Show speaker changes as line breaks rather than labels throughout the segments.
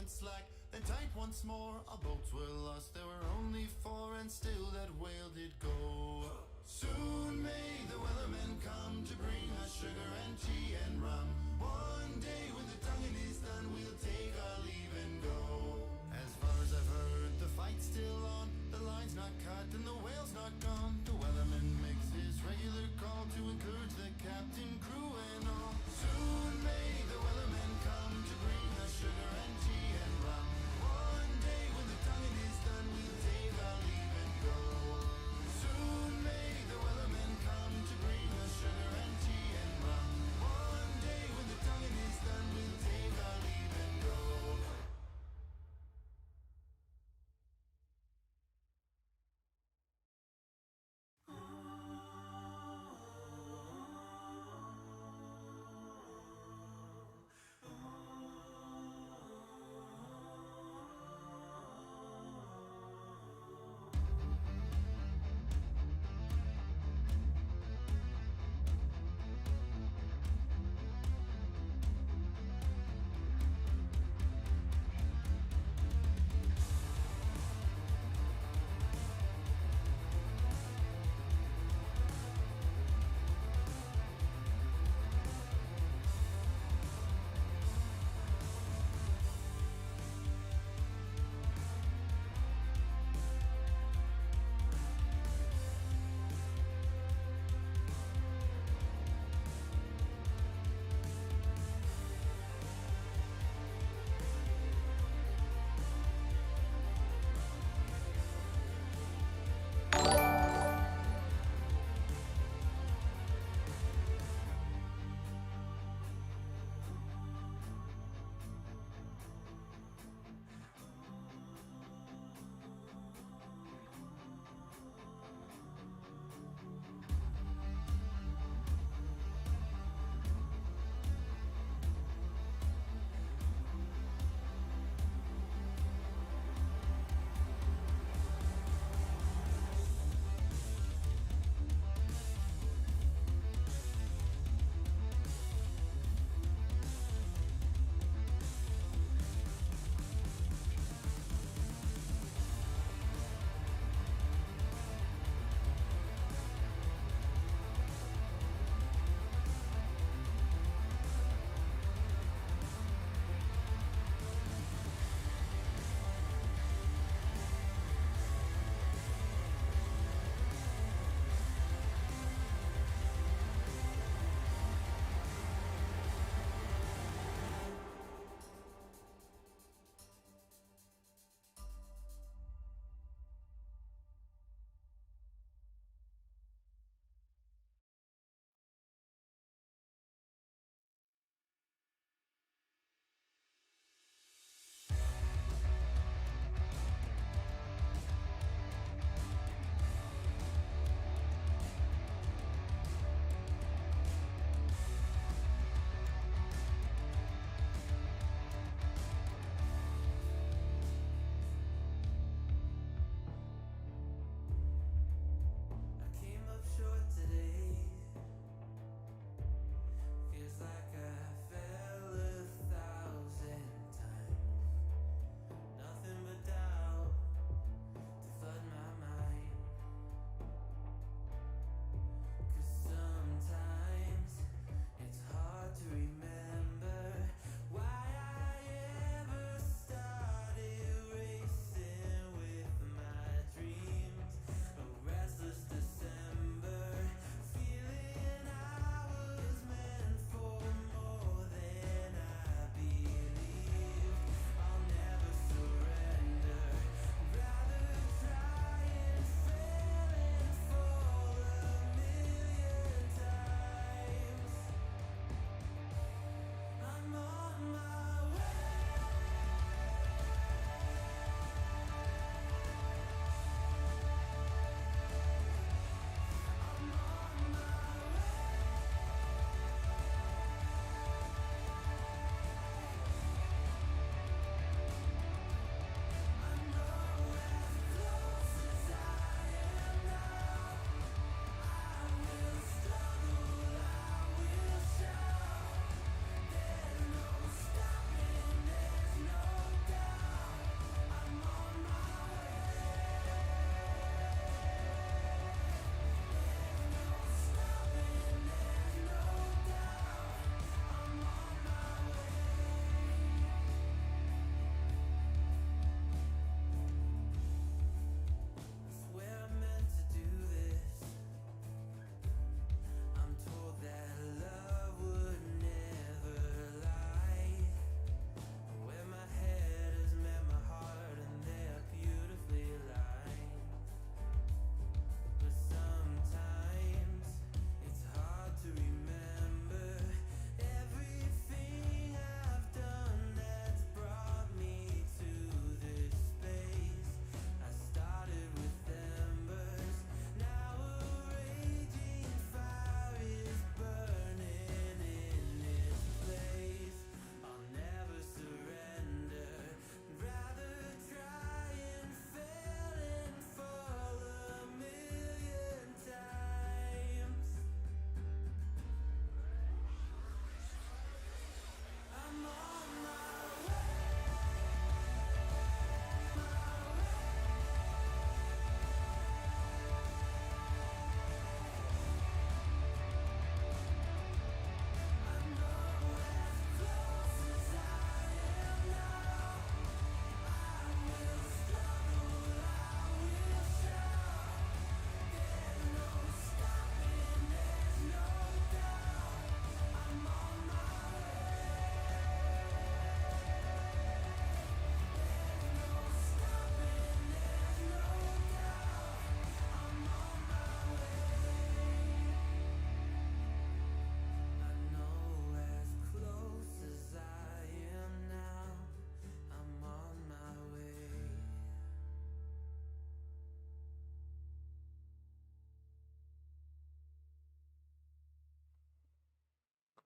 went slack, then tight once more. Our boats were lost, there were only four, and still that whale did go. Soon may the weathermen come to bring us sugar and tea and rum. One day when the tonguing is done, we'll take our leave and go. As far as I've heard, the fight's still on, the line's not cut and the whale's not gone. The weatherman makes his regular call to encourage the captain, crew and all. Soon may the weathermen come to bring us sugar and tea and rum. One day when the tonguing is done, we'll take our leave and go. Soon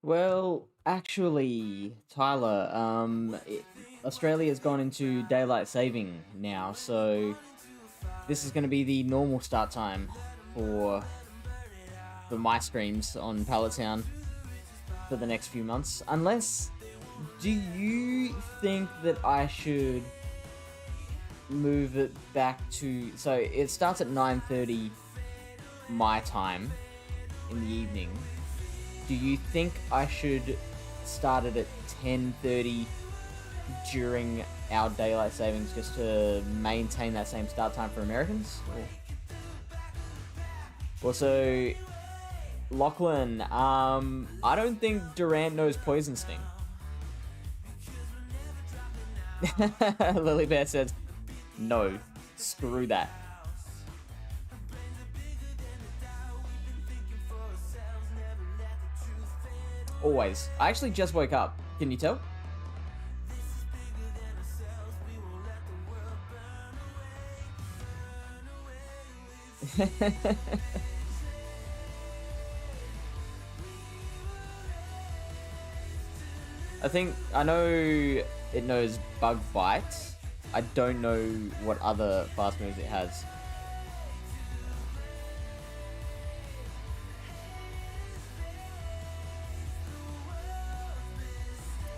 Well, actually, Tyler, Australia's gone into daylight saving now, so this is going to be the normal start time for for my streams on Pallet Town for the next few months. Unless, do you think that I should move it back to? So it starts at 9:30 my time in the evening. Do you think I should start it at 10:30 during our daylight savings just to maintain that same start time for Americans? Also, Lachlan, I don't think Durant knows Poison Sting. Lily Bear says, no, screw that. Always. I actually just woke up. Can you tell? I think I know it knows Bug Bite. I don't know what other fast moves it has.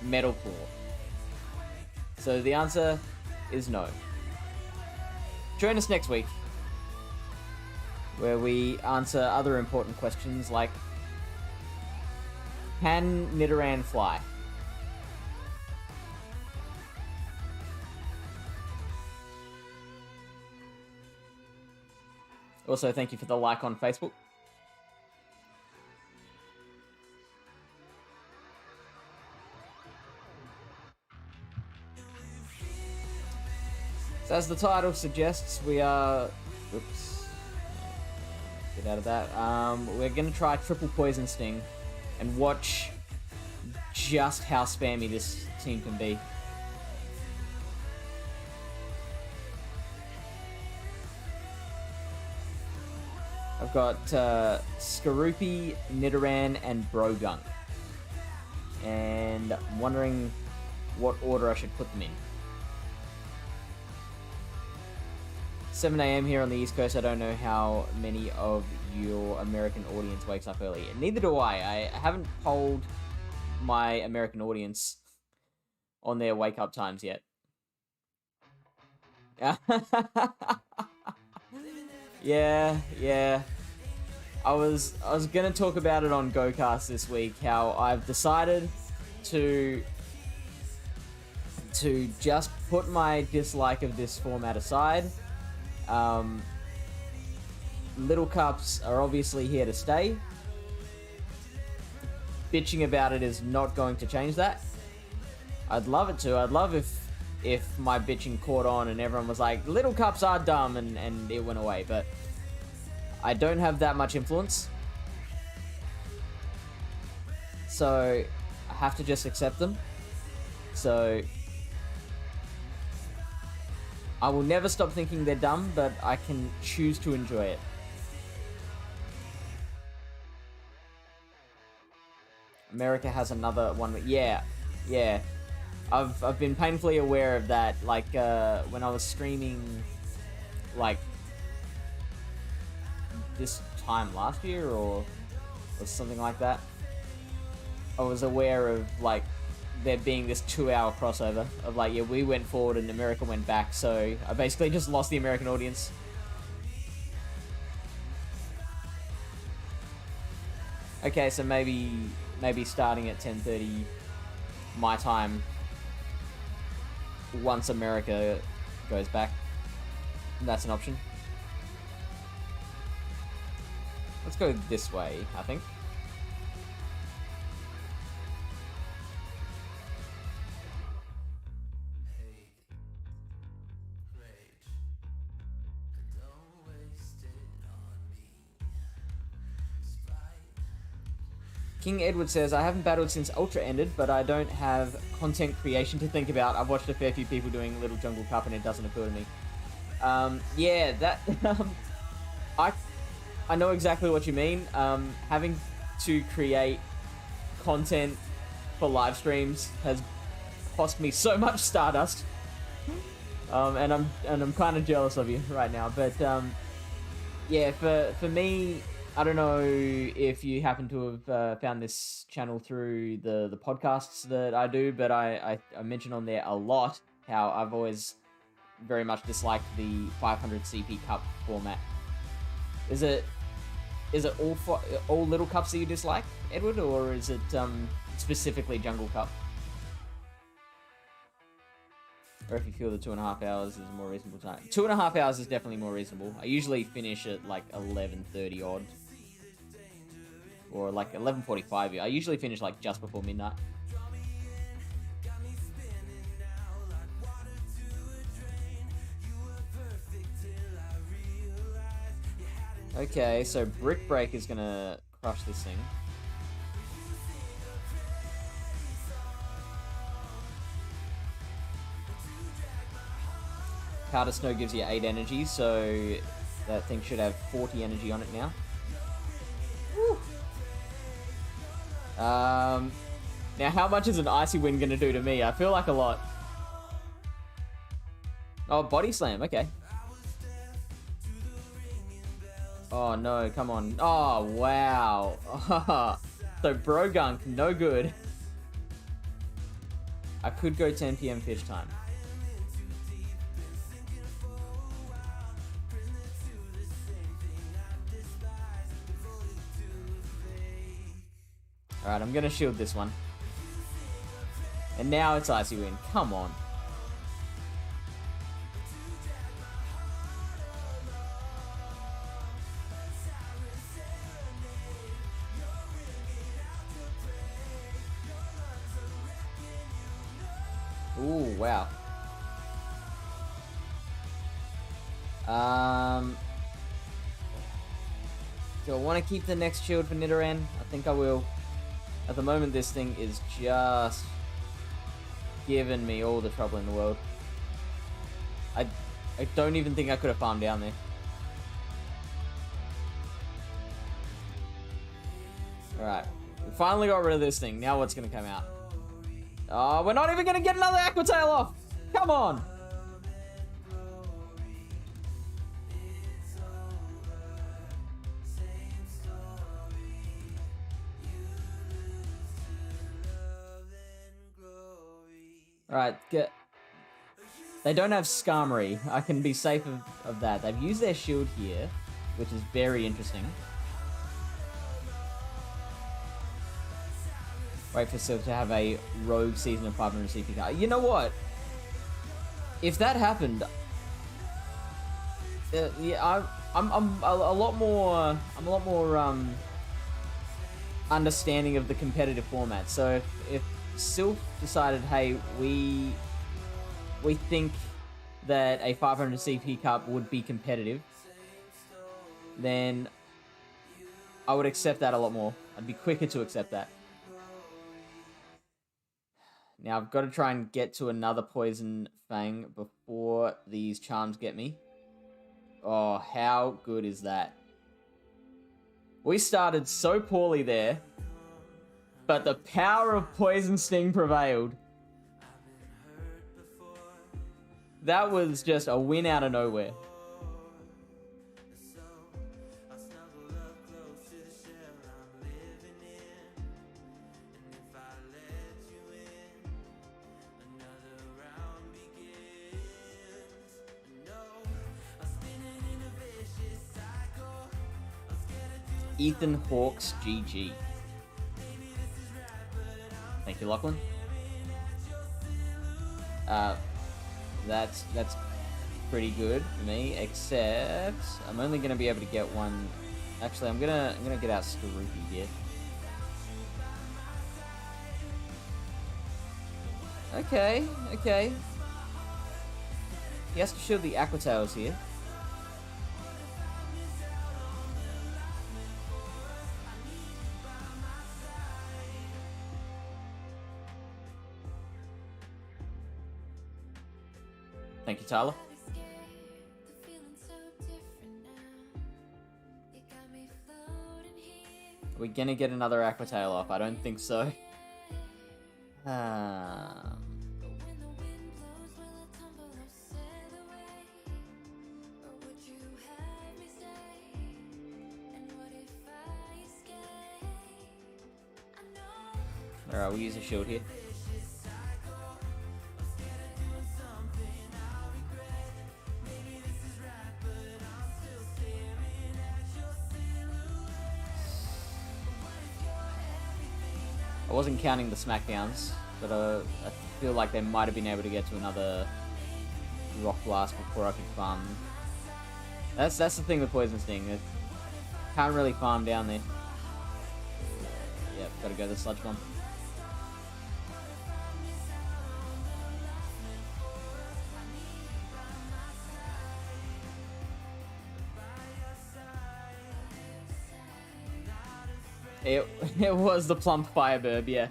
Metal Claw. So the answer is no. Join us next week, where we answer other important questions like, can Nidoran fly? Also, thank you for the like on Facebook. So as the title suggests, we are... Oops. Get out of that. We're going to try Triple Poison Sting and watch just how spammy this team can be. I've got Skorupi, Nidoran, and Brogunk. And I'm wondering what order I should put them in. 7 a.m. here on the East Coast. I don't know how many of your American audience wakes up early. Neither do I. I haven't polled my American audience on their wake up times yet. Yeah. I was gonna talk about it on GoCast this week, how I've decided to just put my dislike of this format aside. Little Cups are obviously here to stay. Bitching about it is not going to change that. I'd love it to. I'd love if my bitching caught on and everyone was like, Little Cups are dumb, and it went away, but I don't have that much influence. So I have to just accept them. So I will never stop thinking they're dumb, but I can choose to enjoy it. America has another one. Yeah. I've been painfully aware of that. Like when I was streaming, like this time last year or something like that, I was aware of like there being this 2-hour crossover of like, yeah, we went forward and America went back, so I basically just lost the American audience. Okay, so maybe starting at 10:30 my time once America goes back. That's an option. Let's go this way, I think. King Edward says, I haven't battled since Ultra ended, but I don't have content creation to think about. I've watched a fair few people doing Little Jungle Cup and it doesn't appeal to me. Yeah, that... I know exactly what you mean. Having to create content for live streams has cost me so much Stardust. And I'm kind of jealous of you right now. But yeah, for me, I don't know if you happen to have found this channel through the podcasts that I do, but I mention on there a lot how I've always very much disliked the 500 CP Cup format. Is it all little cups that you dislike, Edward, or is it specifically Jungle Cup? Or if you feel the 2.5 hours is a more reasonable time. 2.5 hours is definitely more reasonable. I usually finish at like 11:30 odd. Or like 11:45. I usually finish like just before midnight. Okay, so Brick Break is gonna crush this thing. Powder Snow gives you 8 energy, so that thing should have 40 energy on it now. Woo. Now how much is an Icy Wind gonna do to me? I feel like a lot. Oh, Body Slam, okay. Oh no, come on. Oh, wow. So Brogunk, no good. I could go 10 PM fish time. Alright, I'm gonna shield this one. And now it's Icy Wind. Come on. Ooh, wow. Do I want to keep the next shield for Nidoran? I think I will. At the moment, this thing is just giving me all the trouble in the world. I don't even think I could have farmed down there. Alright. We finally got rid of this thing. Now what's going to come out? Oh, we're not even going to get another Aqua Tail off! Come on! Alright, get... They don't have Skarmory. I can be safe of that. They've used their shield here, which is very interesting. Wait for Silk to have a rogue season of 500 CP card. You know what? If that happened, yeah, I'm a lot more understanding of the competitive format. So if Silk decided, hey, we think that a 500 CP Cup would be competitive, then I would accept that a lot more. I'd be quicker to accept that. Now I've got to try and get to another Poison Fang before these charms get me. Oh, how good is that? We started so poorly there, but the power of Poison Sting prevailed. That was just a win out of nowhere. Ethan Hawks GG. Thank you, Lachlan. That's pretty good for me, except I'm only gonna be able to get one. Actually, I'm gonna get out Skarupi here. Okay. He has to shield the Aqua Tails here. Thank you, Tyler. We're gonna get another Aquatail off. I don't think so. Alright, we'll use a shield here. I wasn't counting the smackdowns, but I feel like they might have been able to get to another Rock Blast before I could farm. That's the thing with Poison Sting. It can't really farm down there. Yep, gotta go the Sludge Bomb. It was the plump Firebird, yeah.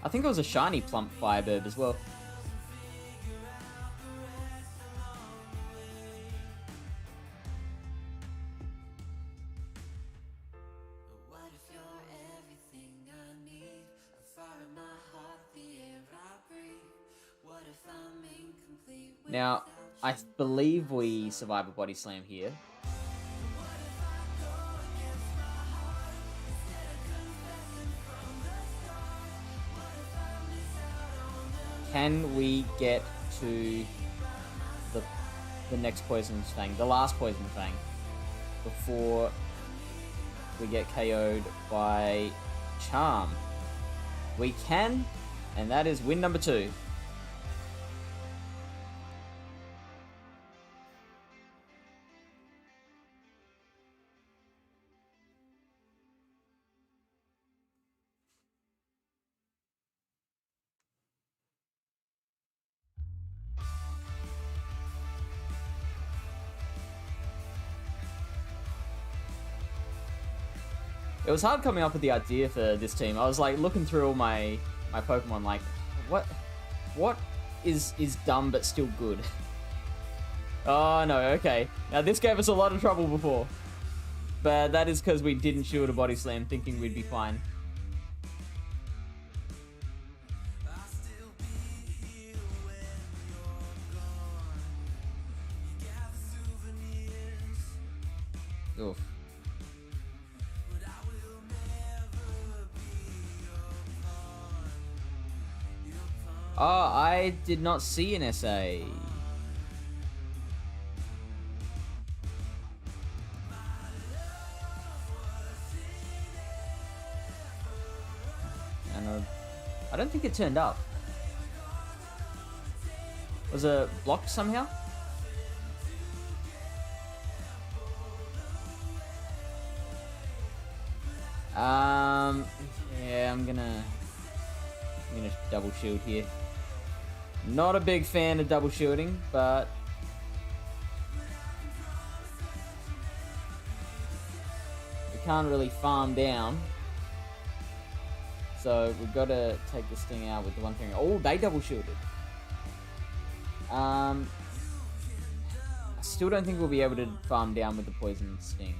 I think it was a shiny plump Firebird as well. Now, I believe we survive a body slam here. Can we get to the next Poison Fang, the last Poison Fang, before we get KO'd by Charm? We can, and that is win number 2. It was hard coming up with the idea for this team. I was like looking through all my Pokemon, like, what is dumb but still good? Oh no, okay. Now this gave us a lot of trouble before, but that is because we didn't shield a body slam, thinking we'd be fine. Oof. Oh, I did not see an SA. And I don't think it turned up. Was it blocked somehow? Yeah, I'm gonna double shield here. Not a big fan of double shielding, but we can't really farm down. So we've got to take this thing out with the one thing. Oh, they double shielded. I still don't think we'll be able to farm down with the Poison Sting.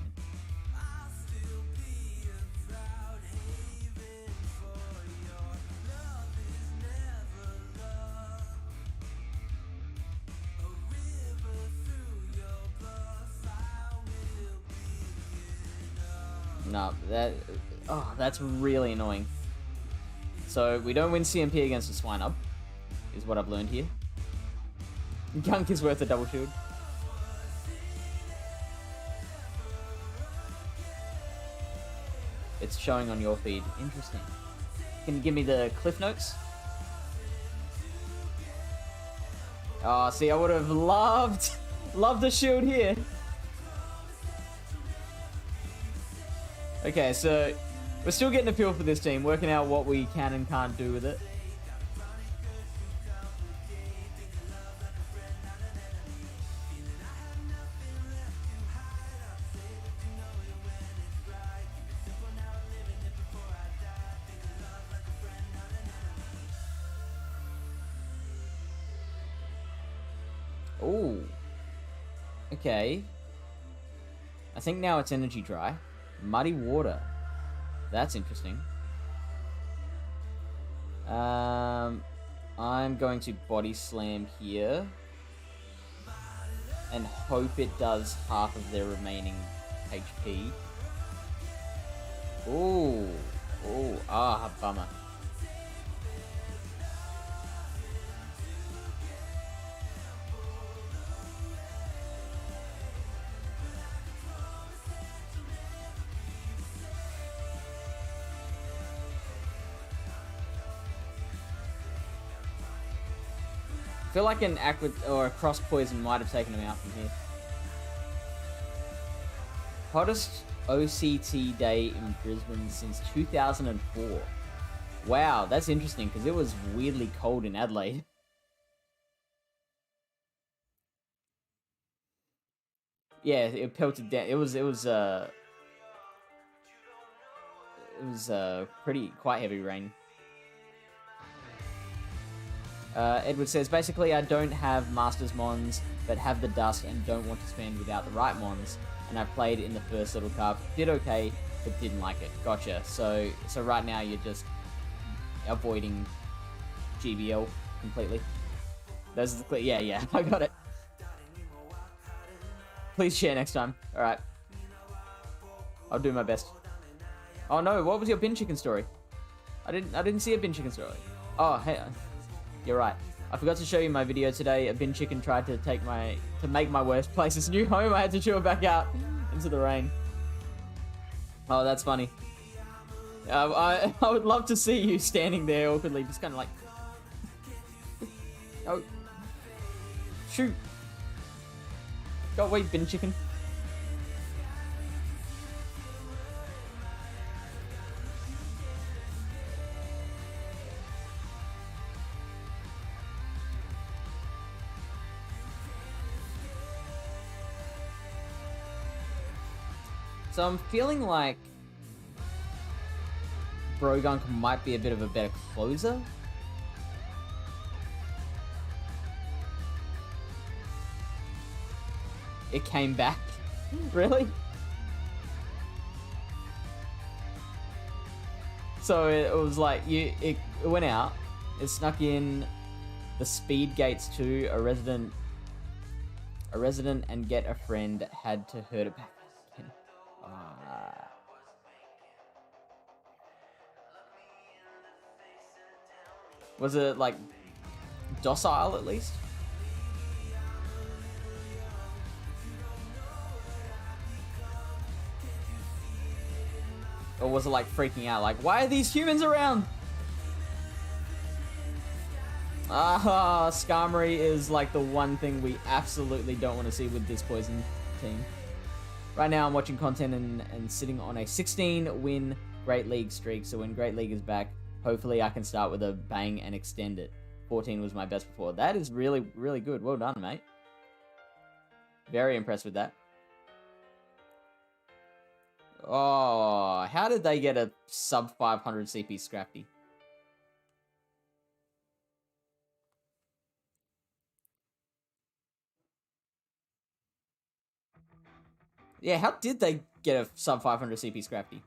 No, that's really annoying. So we don't win CMP against a Swinub, is what I've learned here. Gunk is worth a double shield. It's showing on your feed. Interesting. Can you give me the cliff notes? Oh, see, I would have loved the shield here. Okay, so we're still getting a feel for this team, working out what we can and can't do with it. Ooh. Okay. I think now it's energy dry. Muddy water. That's interesting. I'm going to body slam here. And hope it does half of their remaining HP. Ooh. Ooh. Ah, bummer. I feel like an aqua or a cross poison might have taken him out from here. Hottest OCT day in Brisbane since 2004. Wow, that's interesting because it was weirdly cold in Adelaide. Yeah, it pelted down. It was pretty quite heavy rain. Edward says, basically I don't have Masters Mons, but have the dust and don't want to spend without the right Mons. And I played in the first Little Cup, did okay, but didn't like it. Gotcha. So right now you're just avoiding GBL completely. Those are the yeah, I got it. Please share next time. All right. I'll do my best. Oh no, what was your bin chicken story? I didn't see a bin chicken story. Oh, hey. You're right. I forgot to show you my video today. A bin chicken tried to make my workplace its new home. I had to shoo it back out into the rain. Oh, that's funny. I would love to see you standing there awkwardly, just kind of like, oh, shoot, go away, bin chicken. So I'm feeling like Brogunk might be a bit of a better closer. It came back. Really? So it was like it went out. It snuck in the speed gates to a resident and get a friend, had to hurt it back. Was it like docile at least? Or was it like freaking out, like, why are these humans around? Ah, Skarmory is like the one thing we absolutely don't want to see with this poison team. Right now I'm watching content and sitting on a 16-win Great League streak, so when Great League is back, hopefully I can start with a bang and extend it. 14 was my best before. That is really, really good. Well done, mate. Very impressed with that. Oh, how did they get a sub 500 CP Scrafty? Yeah, how did they get a sub 500 CP Scrafty?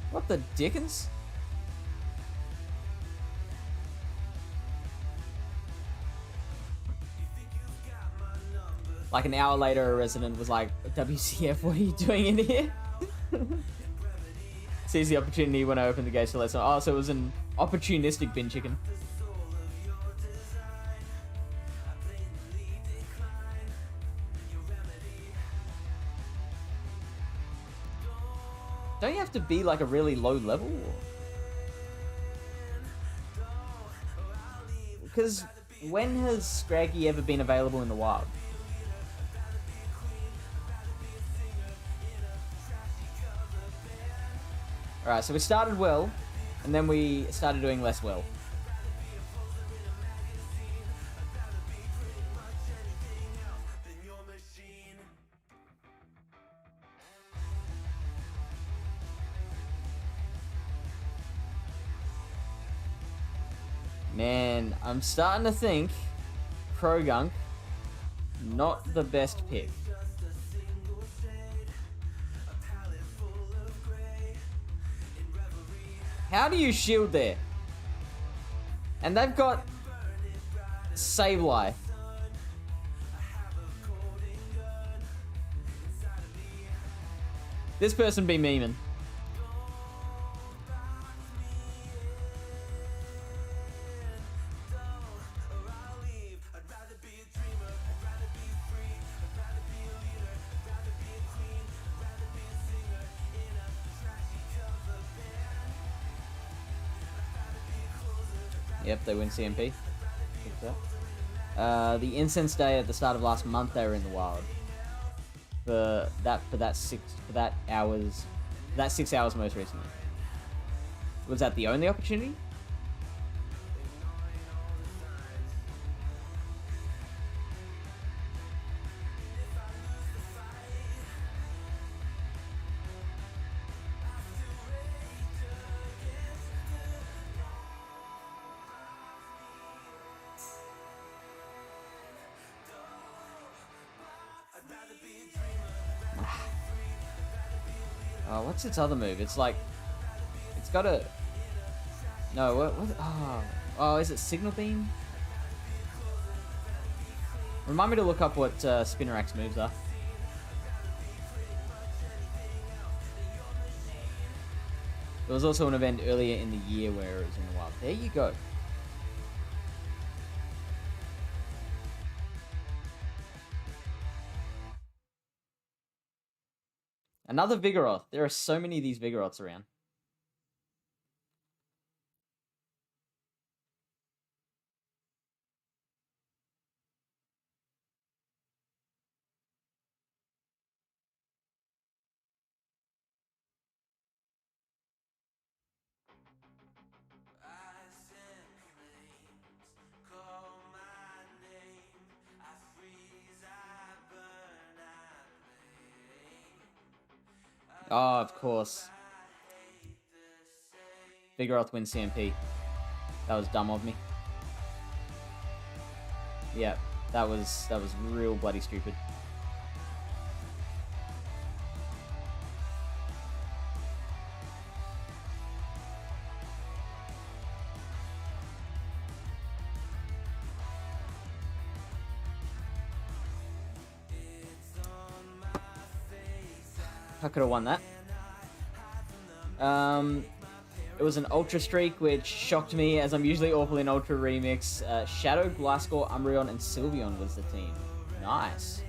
What the dickens? Like an hour later, a resident was like, WCF, what are you doing in here? Sees the opportunity when I opened the gates to let someone. Oh, so it was an opportunistic bin chicken. Don't you have to be like a really low level? Because when has Scraggy ever been available in the wild? Alright, so we started well, and then we started doing less well. Man, I'm starting to think Krogunk, not the best pick. How do you shield there? And they've got Save Life. This person be memeing. Yep, they win CMP. The Incense Day at the start of last month, they were in the wild. For that 6 hours most recently. Was that the only opportunity? Oh, what's its other move? It's like, it's got a. No, what? Oh, is it Signal Beam? Remind me to look up what Spinnerack's moves are. There was also an event earlier in the year where it was in the wild. There you go. Another Vigoroth. There are so many of these Vigoroths around. Oh, of course. Vigoroth wins CMP. That was dumb of me. Yeah, that was real bloody stupid. I could have won that. It was an Ultra Streak, which shocked me, as I'm usually awful in Ultra Remix. Shadow, Gliscor, Umbreon, and Sylveon was the team. Nice.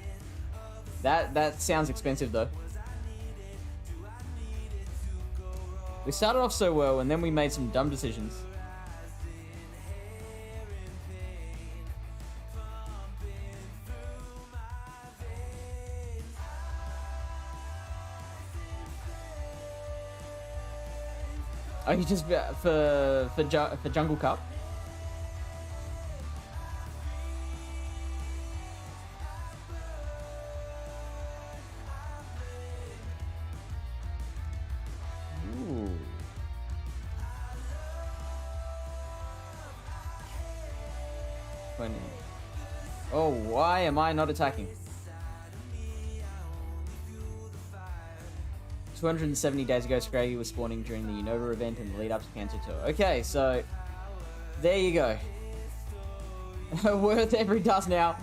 That sounds expensive, though. We started off so well, and then we made some dumb decisions. Oh, you just for Jungle Cup? Ooh. Oh, why am I not attacking? 270 days ago, Scraggy was spawning during the Unova event and the lead up to Cancer Tour. Okay, so there you go. Worth every dust now.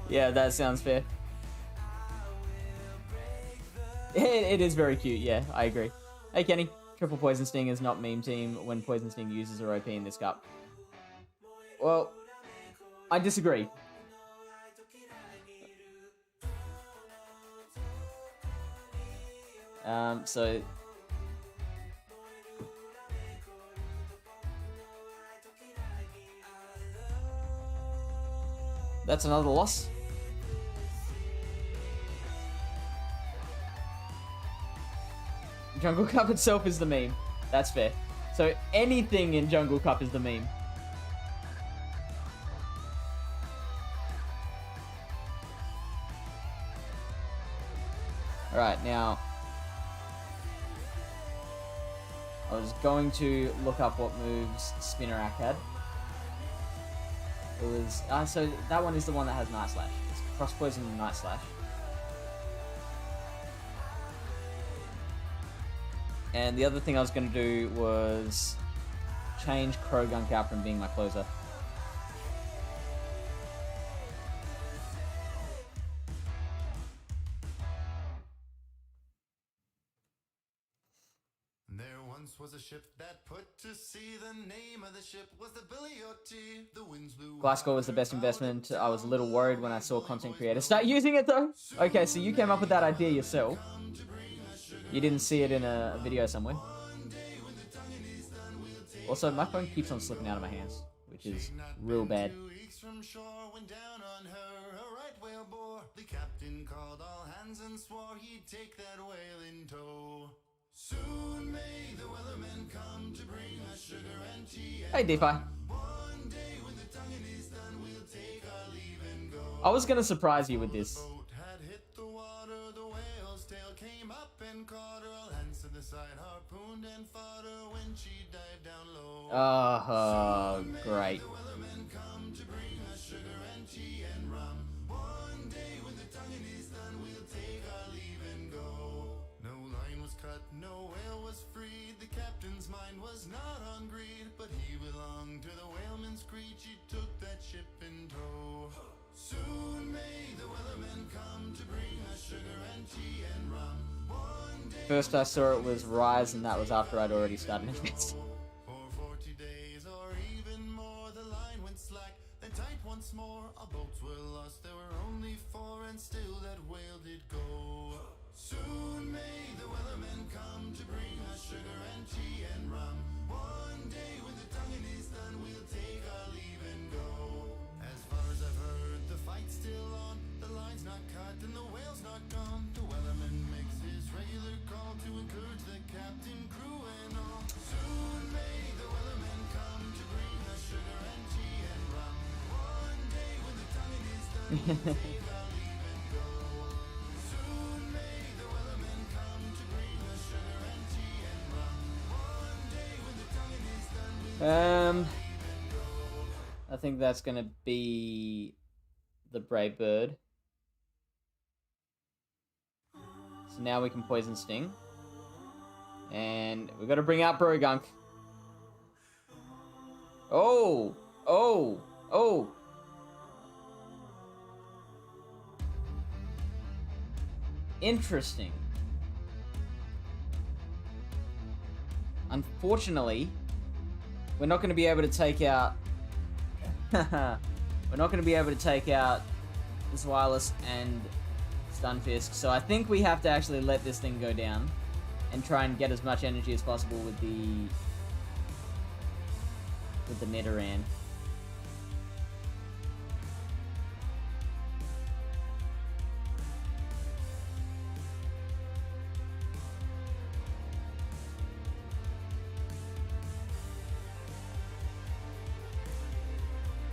Yeah, that sounds fair. It is very cute, yeah, I agree. Hey Kenny, Triple Poison Sting is not meme team when Poison Sting users are OP in this cup. Well, I disagree. So that's another loss. Jungle Cup itself is the meme. That's fair. So anything in Jungle Cup is the meme. Alright, now I was going to look up what moves Spinnerack had. It was so that one is the one that has Night Slash. It's Cross Poison and Night Slash. And the other thing I was going to do was change Krogunk out from being my closer.
There once was a ship that put to sea. The name of the ship was the Billy O.T. The winds blew.
Glasgow was the best investment. I was a little worried when I saw content creators start using it though. Okay, so you came up with that idea yourself. You didn't see it in a video somewhere. Also, my phone keeps on slipping out of my hands, which is real bad.
2 weeks from shore, went down on her, a right whale bore. The captain called all hands and swore he'd take that whale in tow. Soon may the weathermen come to bring us sugar and tea.
Hey, DeFi.
One day when the tonguing is done, we'll take our leave and go.
I was gonna surprise you with this.
Boat had hit the water, the whale's tail came up and caught her. All hands to the side, harpooned and fought her when she dived down low.
Oh, great.
The weathermen come to bring us sugar and tea and rum. One day when the tonguing is done, we'll take our leave and go. No line was cut, no whale was freed. The captain's mind was not on greed, but he belonged to the whaleman's creed. She took that ship in tow. Soon may the weathermen come to bring us sugar and tea and rum. One day
First I saw it was Rise, and that was after I'd already started investing.
for 40 days or even more, the line went slack, then tight once more. Our boats were lost, there were only 4, and still that whale did go. Soon may the weathermen come to bring us sugar and tea and rum. One day when the tonguing is done, we'll take our leave and go. As far as I've heard, the fight's still on. The line's not cut and the whale's not gone. The weatherman makes his regular call to encourage the captain, crew, and all. Soon may the weathermen come to bring us sugar and tea and rum. One day when the tonguing is done, we'll take our leave and go. Soon may the weathermen come to bring us sugar and tea and rum. One day when the tonguing is done, we'll
I think that's gonna be the Brave Bird. So now we can Poison Sting. And we gotta bring out Brogunk. Oh! Oh! Oh! Interesting. Unfortunately, we're not gonna be able to take out we're not going to be able to take out Zweilous and Stunfisk, so I think we have to actually let this thing go down and try and get as much energy as possible with the Nidoran.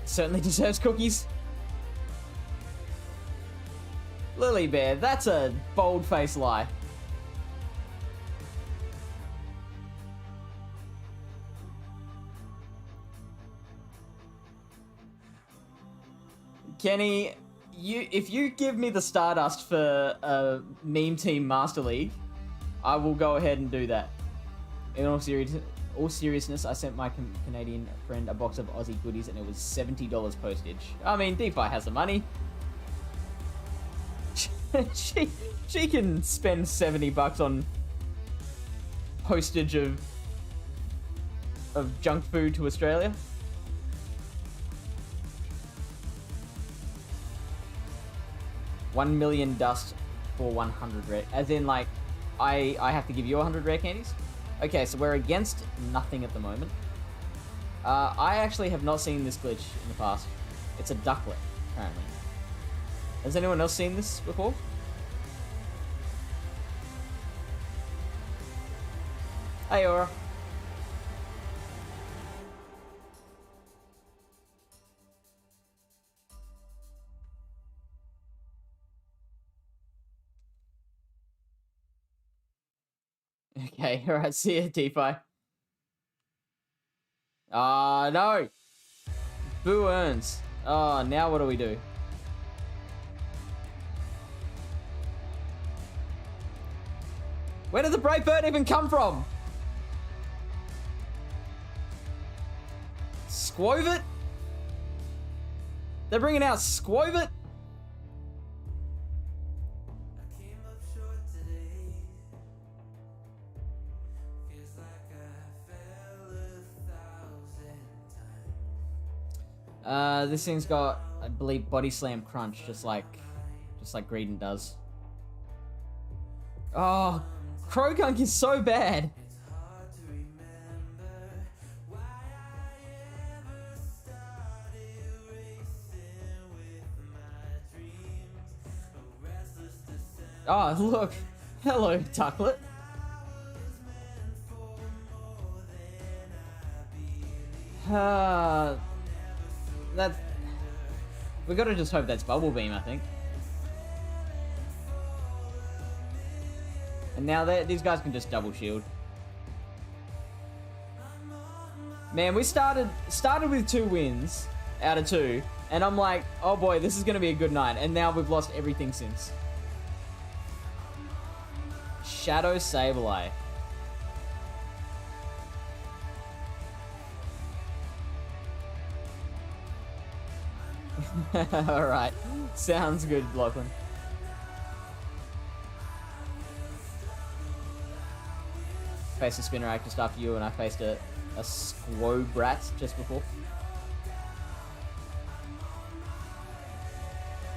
Certainly deserves cookies. Lily Bear, that's a bold-faced lie. Kenny, if you give me the Stardust for a Meme Team Master League, I will go ahead and do that. In all seriousness, I sent my Canadian friend a box of Aussie goodies and it was $70 postage. I mean, DeFi has the money. she can spend $70 on postage of junk food to Australia. $1 million dust for 100 rare, as in like I have to give you 100 rare candies. Okay, so we're against nothing at the moment. I actually have not seen this glitch in the past. It's a ducklet, apparently. Has anyone else seen this before? Hey, Aura. Okay, alright, see ya, DeFi. No! Boo earns. Oh, now what do we do? Where did the Brave Bird even come from? Squovit? They're bringing out Squovit? This thing's got, I believe, Body Slam Crunch, just like Greedon does. Oh, Krogunk is so bad. Oh, look. Hello, Tucklet. We gotta just hope that's Bubble Beam, I think. And now these guys can just double shield. Man, we started with 2 wins out of 2, and I'm like, oh boy, this is gonna be a good night. And now we've lost everything since. Shadow Sableye. Alright. Sounds good, Lachlan. Faced a Spinarak just after you, and I faced a Squobrat just before.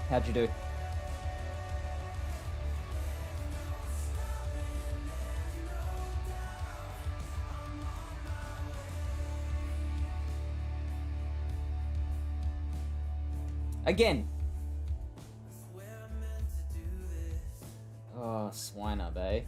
How'd you do? Again. Oh, Swinub, eh?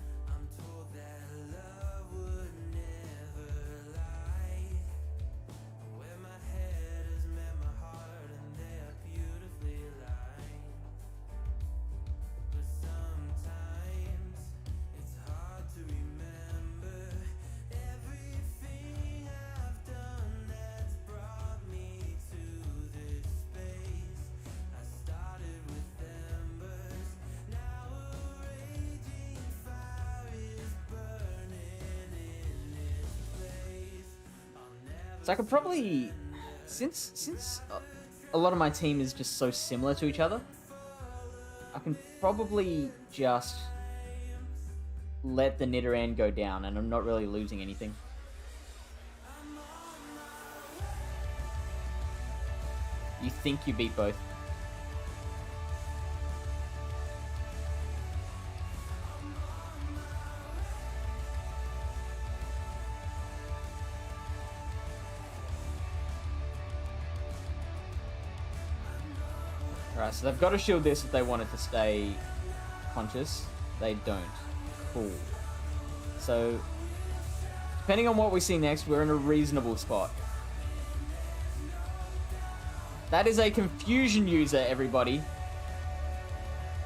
So I could probably, since a lot of my team is just so similar to each other, I can probably just let the Nidoran go down, and I'm not really losing anything. You think you beat both? Alright, so they've got to shield this if they want it to stay conscious. They don't. Cool. So, depending on what we see next, we're in a reasonable spot. That is a confusion user, everybody.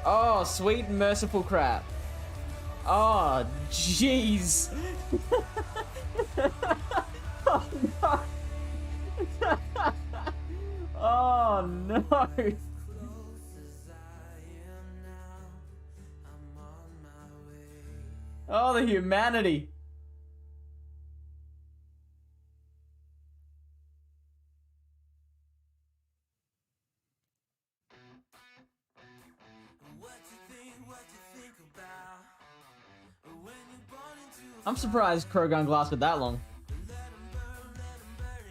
Oh, sweet and merciful crap. Oh, jeez. Oh, no. Oh, no. Oh, the humanity. I'm surprised Krogunk lasted that long.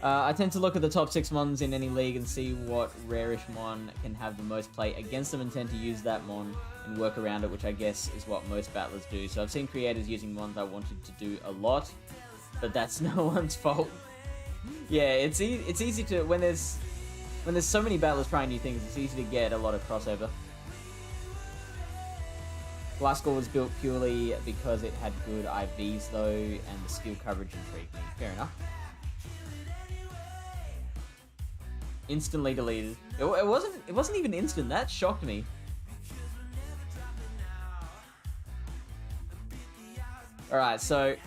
I tend to look at the top 6 mons in any league and see what rarish mon can have the most play against them and tend to use that mon and work around it, which I guess is what most battlers do. So I've seen creators using mons I wanted to do a lot, but that's no one's fault. Yeah, it's easy to, when there's so many battlers trying new things, it's easy to get a lot of crossover. Glasgow was built purely because it had good IVs though, and the skill coverage intrigued me. Fair enough. Instantly deleted. It wasn't even instant. That shocked me. All right, so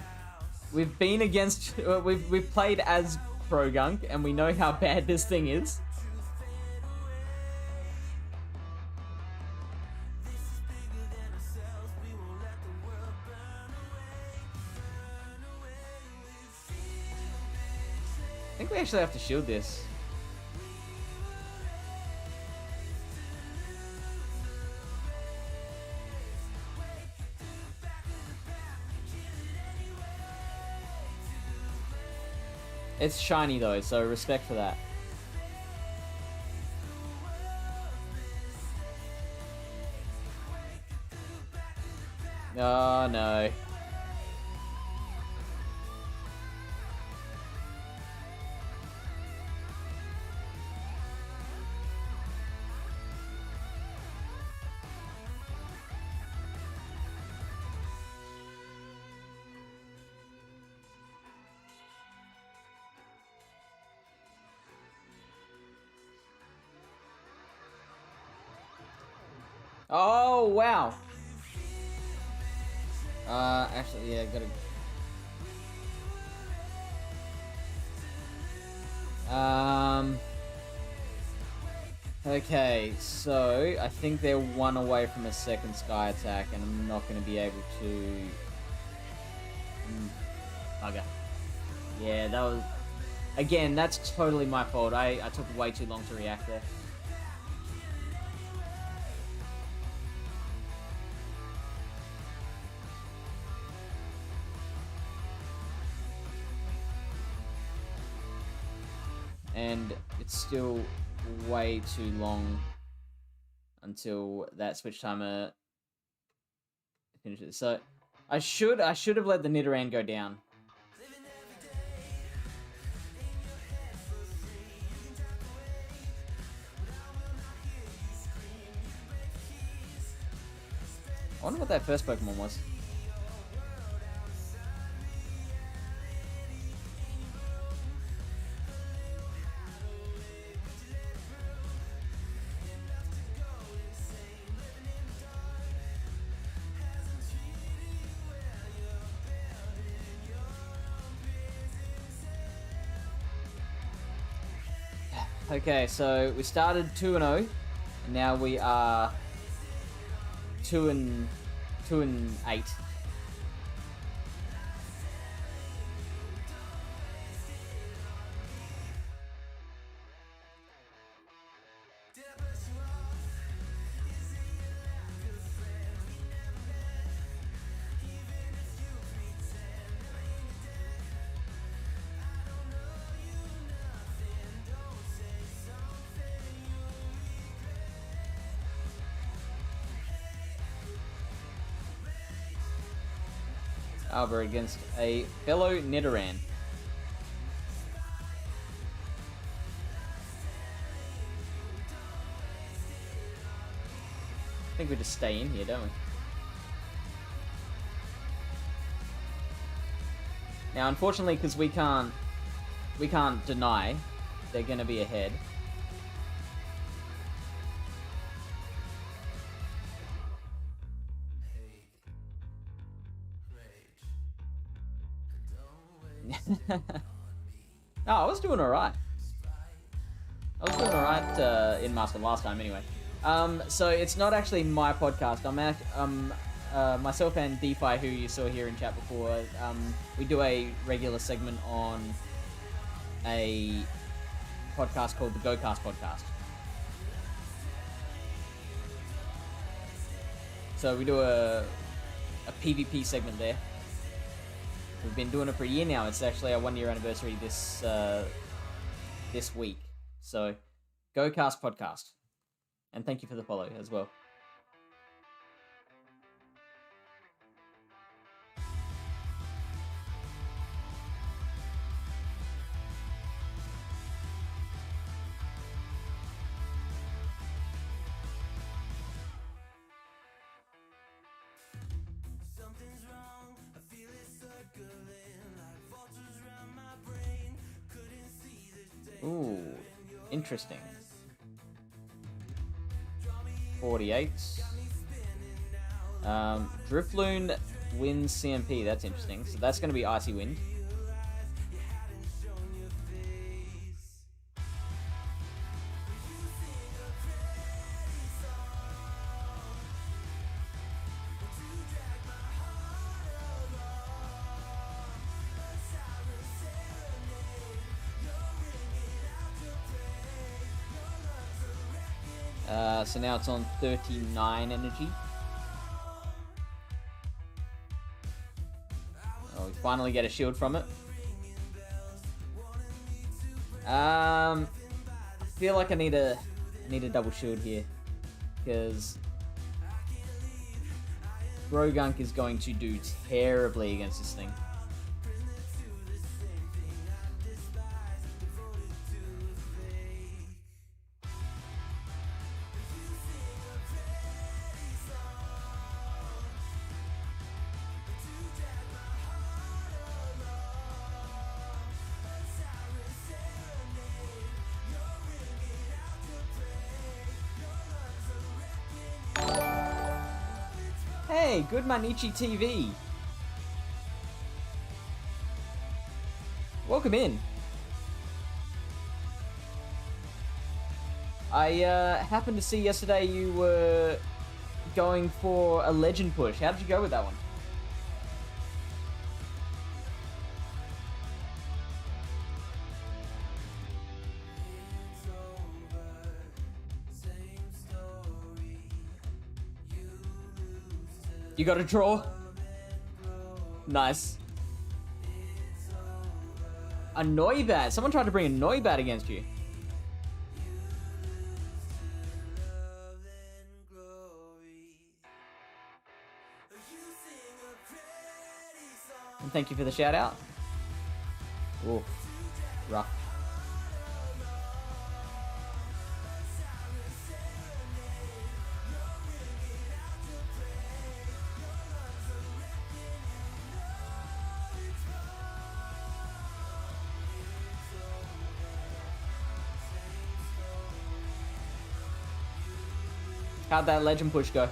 we've been against. We've played as Krogunk, and we know how bad this thing is. actually have to shield this. It's shiny though, so respect for that. Oh no. Oh wow. Actually, yeah, gotta. Okay, so I think they're one away from a second sky attack, and I'm not going to be able to. Bugger. Yeah, that was. Again, that's totally my fault. I took way too long to react there. And it's still way too long until that switch timer finishes. So I should have let the Nidoran go down. I wonder what that first Pokemon was. Okay, so we started 2-0, and now we are 2-8. Albert against a fellow Nidoran. I think we just stay in here, don't we? Now, unfortunately, because we can't deny they're going to be ahead. No, I was doing alright. I was doing alright in Master last time anyway. So it's not actually my podcast. Myself and DeFi, who you saw here in chat before, we do a regular segment on a podcast called the GoCast Podcast. So we do a PvP segment there. We've been doing it for a year now. It's actually our 1-year anniversary this week. So, GoCast Podcast. And thank you for the follow as well. Ooh, interesting. 48. Drifloon wins CMP. That's interesting. So that's going to be Icy Wind. So now it's on 39 energy. Oh, we finally get a shield from it. I feel like I need a double shield here, because Brogunk is going to do terribly against this thing. Hey, good Manichi TV. Welcome in. I happened to see yesterday you were going for a legend push. How did you go with that one? You got a draw? Nice. A Noibat. Someone tried to bring a Noibat against you. And thank you for the shout out. Ooh, rough. How'd that legend push go?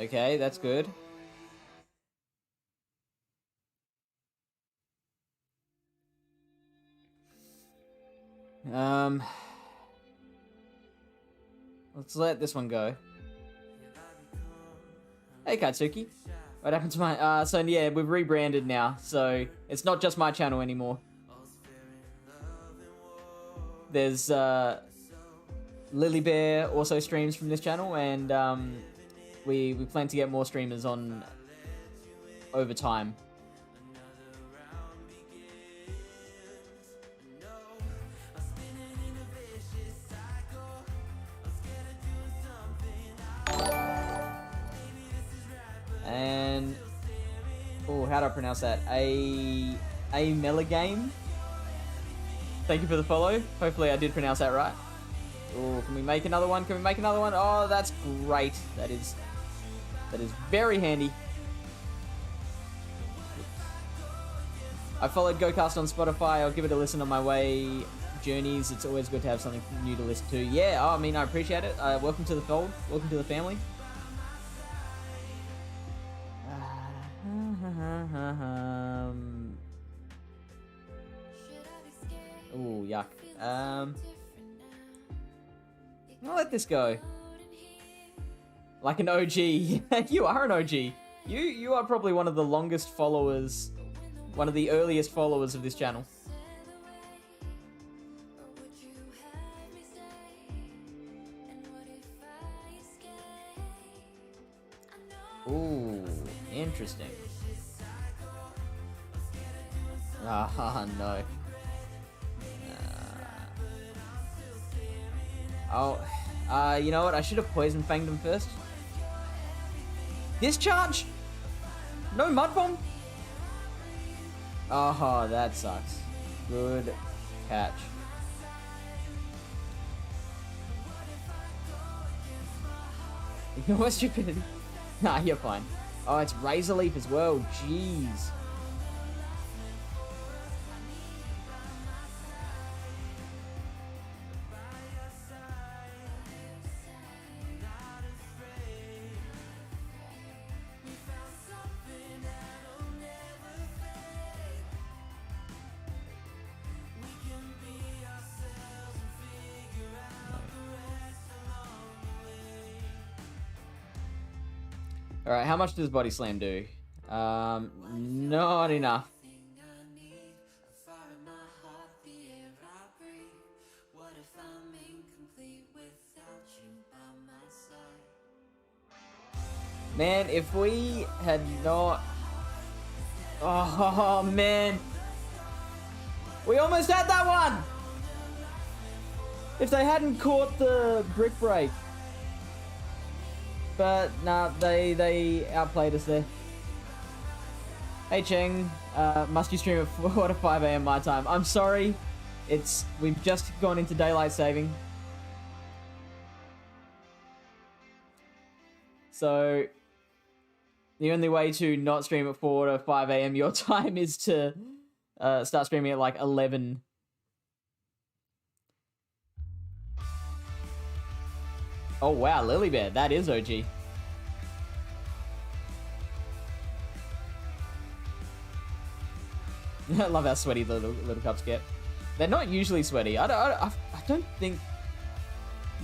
Okay, that's good. Let's let this one go. Hey, Katsuki. What happened to my... so yeah, we've rebranded now, so it's not just my channel anymore. There's, Lily Bear also streams from this channel, and, we plan to get more streamers on over time. And oh, how do I pronounce that? A Meligame. Thank you for the follow. Hopefully I did pronounce that right. Oh, can we make another one? Can we make another one? Oh, that's great. That is very handy. I followed GoCast on Spotify. I'll give it a listen on my way journeys. It's always good to have something new to listen to. Yeah, oh, I mean, I appreciate it. Welcome to the fold. Welcome to the family. Oh, yuck. I'll let this go. Like an OG. You are an OG. You are probably one of the longest followers, one of the earliest followers of this channel. Ooh, interesting. Ah, no. You know what? I should have Poison Fanged him first. Discharge? No Mud Bomb? Oh, that sucks. Good catch. Ignore stupidity. Nah, you're fine. Oh, it's Razor Leaf as well. Jeez. All right, how much does body slam do? Not enough. Man, if we had not... Oh, man. We almost had that one! If they hadn't caught the brick break. But, nah, they outplayed us there. Hey, Cheng. Must you stream at 4 to 5 a.m. my time? I'm sorry. We've just gone into daylight saving. So... the only way to not stream at 4 to 5 a.m. your time is to start streaming at like 11. Oh wow, Lily Bear, that is OG. I love how sweaty the little cups get. They're not usually sweaty. I don't think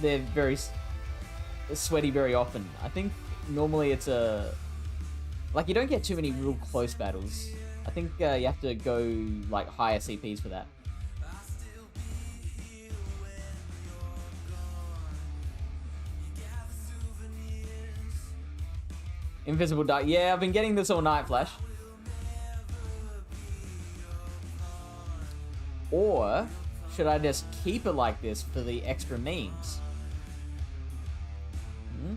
they're very sweaty very often. I think normally it's a... like, you don't get too many real close battles. I think you have to go, like, higher CPs for that. Invisible Dark. Yeah, I've been getting this all night, Flash. Or, should I just keep it like this for the extra memes? Hmm?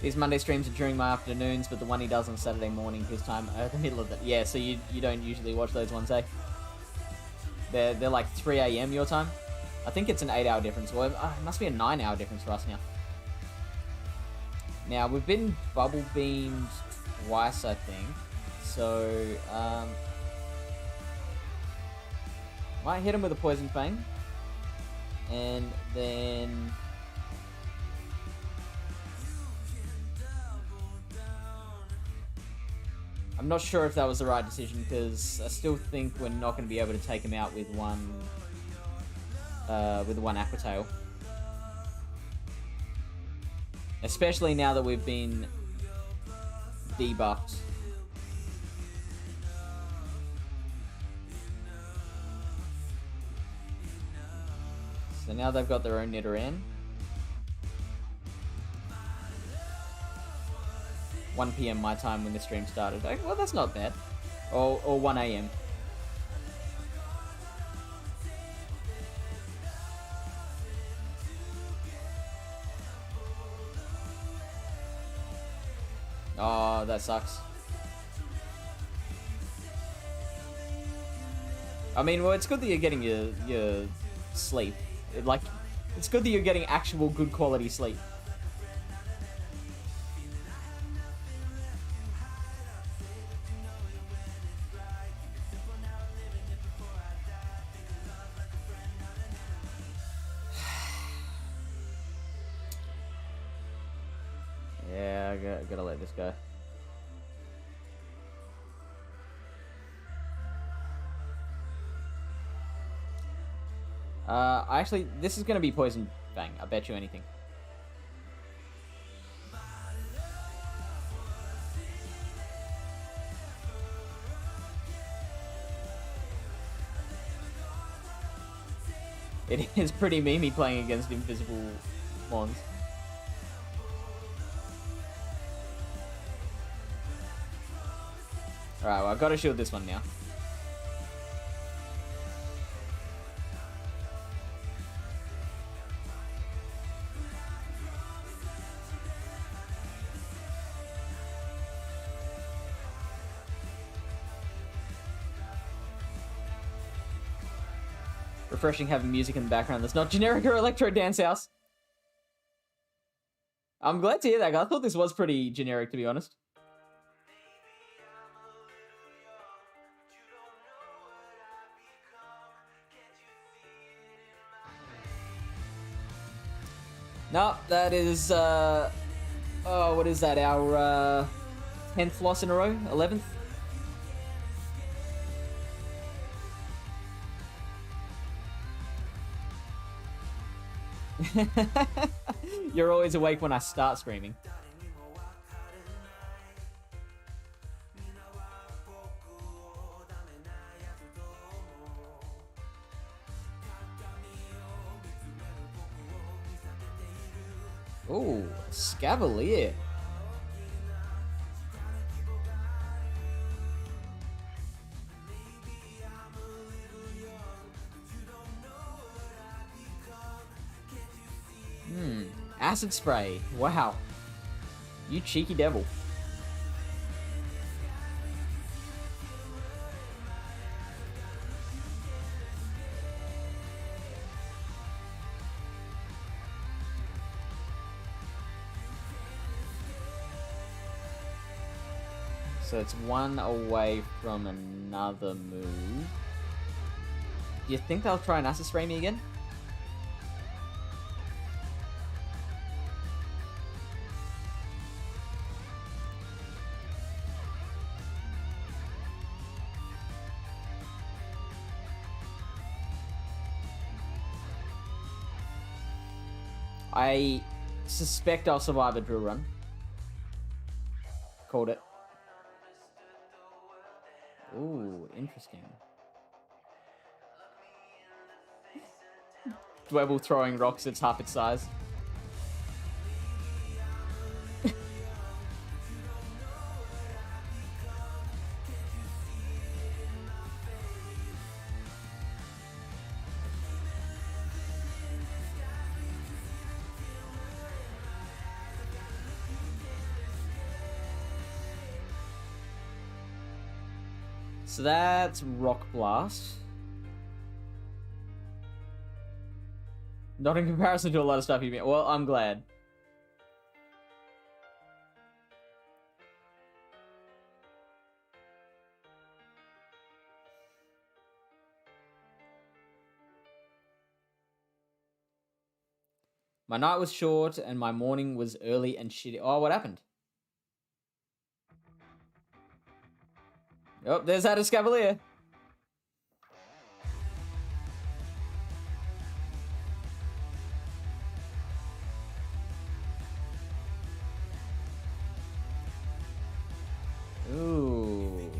These Monday streams are during my afternoons, but the one he does on Saturday morning, his time, the middle of it. Yeah, so you don't usually watch those ones, eh? They're like 3 a.m. your time. I think it's an 8-hour difference. Well, it must be a 9-hour difference for us now. Now, we've been bubble beamed twice, I think. So, might hit him with a Poison Fang. And then... I'm not sure if that was the right decision, because I still think we're not going to be able to take him out with one Aqua Tail. Especially now that we've been debuffed. So now they've got their own Nidoran. 1 PM my time when the stream started. Okay, well, that's not bad. Or 1 AM. Oh, that sucks. I mean, well, it's good that you're getting your sleep. It's good that you're getting actual good quality sleep. Yeah, I gotta let this go. Actually, this is gonna be Poison Fang. I bet you anything. It is pretty memey playing against invisible mons. Alright, well, I've got to shield this one now. Refreshing having music in the background that's not generic or electro dance house. I'm glad to hear that, 'cause I thought this was pretty generic, to be honest. No, that is, oh, what is that? Our 10th loss in a row? 11th? You're always awake when I start screaming. Ooh, Scavalier. Acid spray. Wow. You cheeky devil. So it's one away from another move. Do you think they'll try and acid spray me again? I suspect I'll survive a drill run. Called it. Ooh, interesting. Dwebble throwing rocks, it's half its size. So that's Rock Blast. Not in comparison to a lot of stuff you've been. Well, I'm glad. My night was short and my morning was early and shitty. Oh, what happened? Oh, there's that Escavalier. Ooh.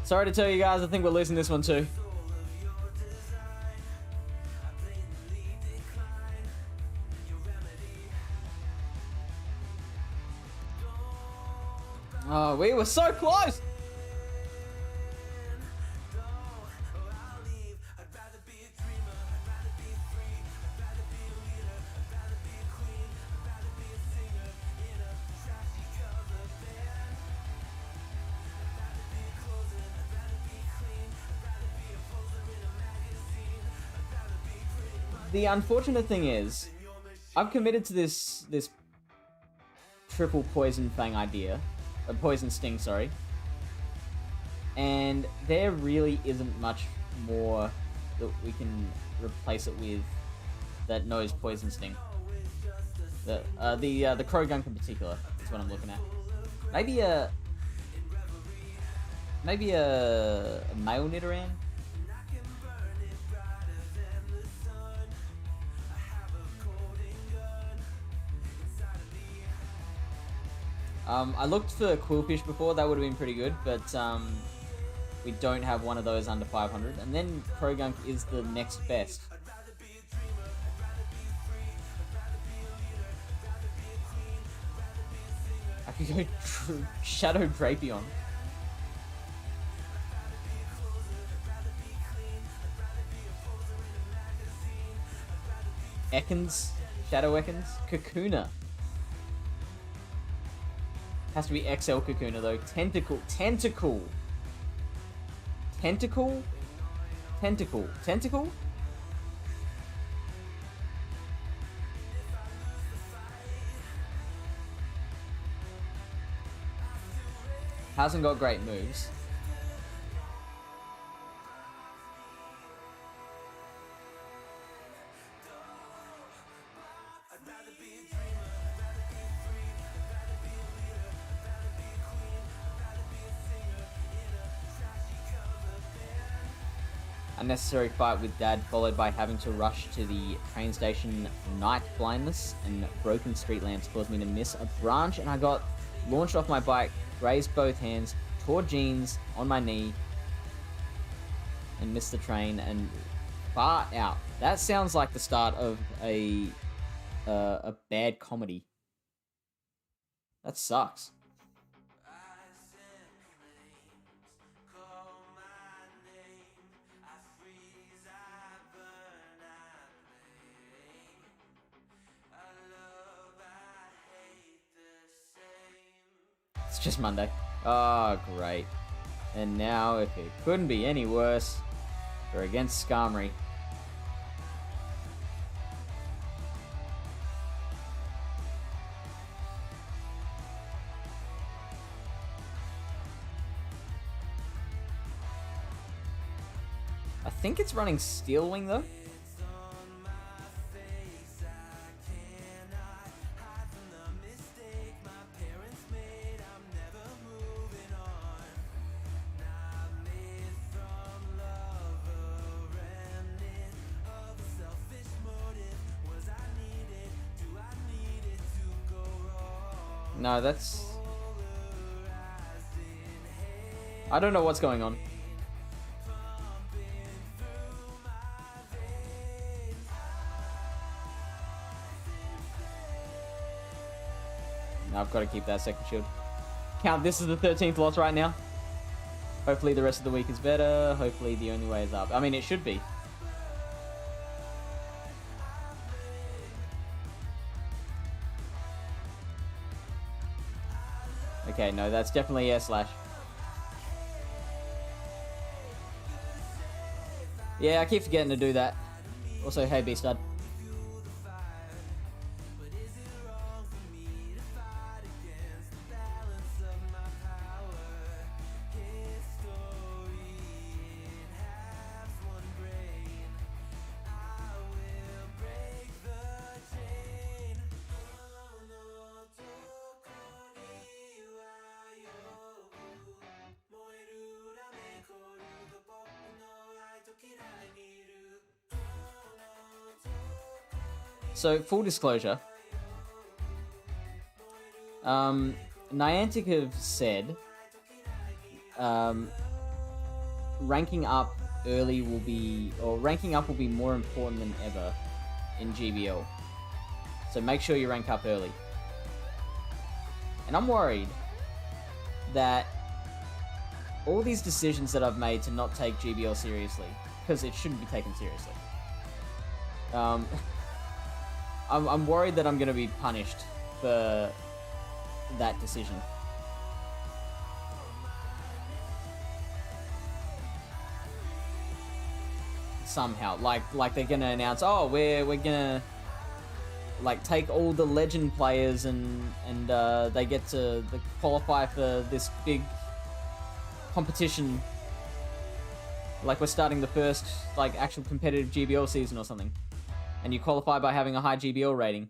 Sorry to tell you guys, I think we're losing this one too. Oh, we were so close! The unfortunate thing is, I've committed to this triple poison fang idea. A poison sting, sorry. And there really isn't much more that we can replace it with that knows poison sting. The crow gunk in particular is what I'm looking at. Maybe a male Nidoran. I looked for Quillfish before, that would have been pretty good, but we don't have one of those under 500. And then Krogunk is the next best. I could go Shadow Drapion. Ekans, Shadow Ekans, Kakuna. Has to be XL Kakuna though. Tentacle. Hasn't got great moves. unnecessary fight with Dad, followed by having to rush to the train station. Night blindness and broken street lamps caused me to miss a branch, and I got launched off my bike, grazed both hands, tore jeans on my knee, and missed the train and far out. That sounds like the start of a bad comedy. That sucks. It's just Monday. Oh, great. And now, if it couldn't be any worse, we're against Skarmory. I think it's running Steel Wing, though. No, that's... I don't know what's going on. No, I've got to keep that second shield. Count, this is the 13th loss right now. Hopefully the rest of the week is better. Hopefully the only way is up. I mean, it should be. Okay, no, that's definitely air slash. Yeah, I keep forgetting to do that. Also, hey, B-Stud. So, full disclosure, Niantic have said ranking up early will be, or ranking up will be more important than ever in GBL. So make sure you rank up early. And I'm worried that all these decisions that I've made to not take GBL seriously, because it shouldn't be taken seriously, I'm worried that I'm going to be punished for that decision. Somehow, like they're going to announce, oh, we're going to like take all the legend players and they get to qualify for this big competition. Like we're starting the first like actual competitive GBL season or something. And you qualify by having a high GBL rating.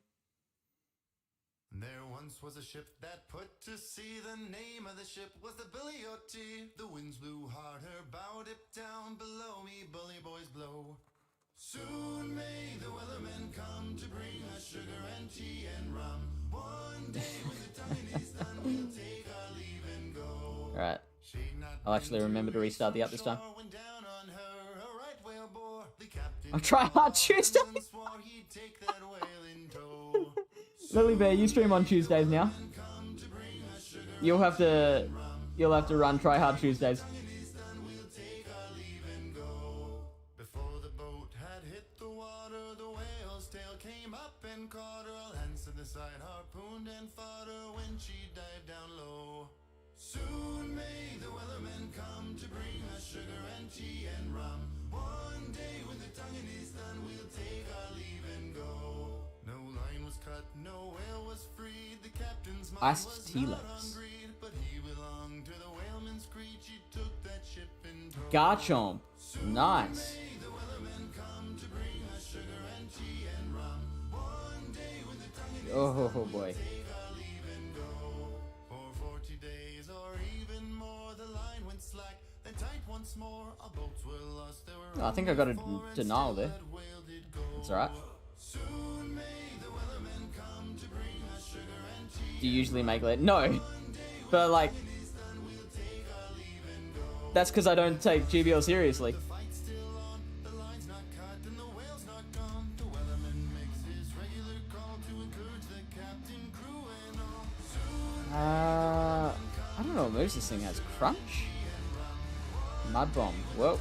There once was a ship that put to sea. The name of the ship was the Billy O.T. The winds blew hard, her bow dipped down. Below me, bully boys blow. Soon may the weathermen come to bring us sugar and tea and rum. One day when the tonguing is done, we'll take our leave and go.
Alright. I'll actually remember to restart the app this time. I'll try hard Tuesday. Lily Bear, you stream on Tuesdays now. You'll have to run Try Hard Tuesdays.
Before the boat had hit the water, the whale's tail came up and caught her. I'll answer the side, harpooned and fought her when she dived down low. Soon may the weathermen come to bring us sugar and tea and rum. One day when the tonguing is done, we'll take our leave and go. No line was cut, no whale was freed. The captain's mind
Iced
was
tea
not
legs.
on greed, but he belonged to the whaleman's creed. He took that ship in tow.
Garchomp. Nice.
May the weathermen come to bring us sugar and tea and rum. One day when the tonguing is
Oh boy.
take our leave and go. For 40 days or even more, the line went slack, then tight once more. Our boats were lost, there were
I think I got a denial there. It's alright. Do you usually make late? No. But like, that's because I don't take GBL seriously. I don't know what moves this thing has. Crunch? Mud Bomb. Well.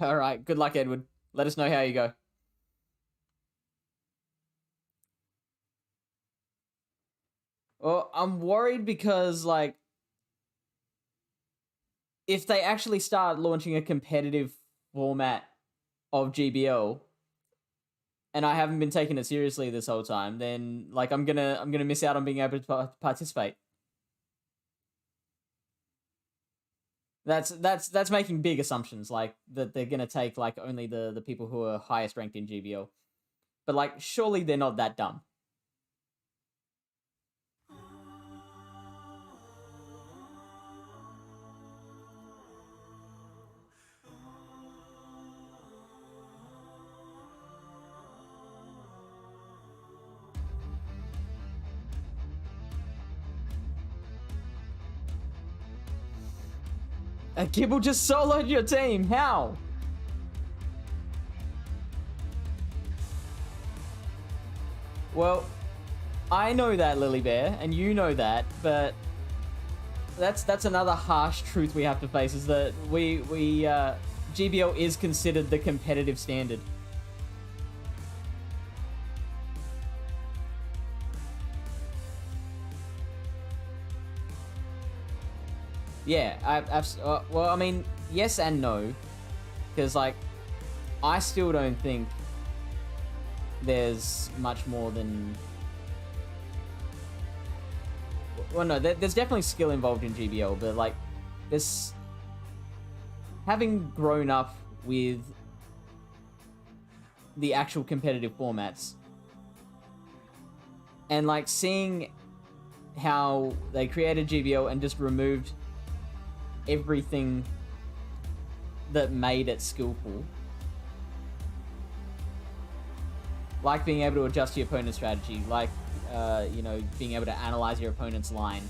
Alright, good luck, Edward. Let us know how you go. Well, I'm worried because, like, if they actually start launching a competitive format of GBL, and I haven't been taking it seriously this whole time, then like I'm gonna miss out on being able to participate. That's making big assumptions, like that they're gonna take like only the people who are highest ranked in GBL, but like surely they're not that dumb. A Gibble just soloed your team. How? Well, I know that, Lily Bear, and you know that, but that's another harsh truth we have to face, is that GBL is considered the competitive standard. Yeah, well, I mean, yes and no, because like, I still don't think there's much more than. Well, no, there's definitely skill involved in GBL, but like, this, having grown up with the actual competitive formats, and like seeing how they created GBL and just removed everything that made it skillful, like being able to adjust your opponent's strategy, like you know, being able to analyze your opponent's line.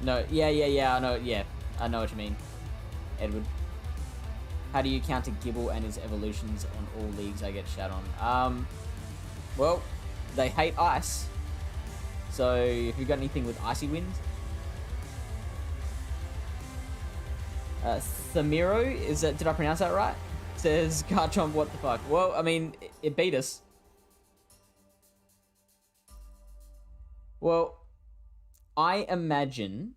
No, yeah, I know what you mean, Edward. How do you counter Gibble and his evolutions on all leagues I get shat on? Well, they hate ice. So, if you got anything with icy winds? Thamiro, did I pronounce that right? Says, Garchomp, what the fuck? Well, I mean, it beat us. Well, I imagine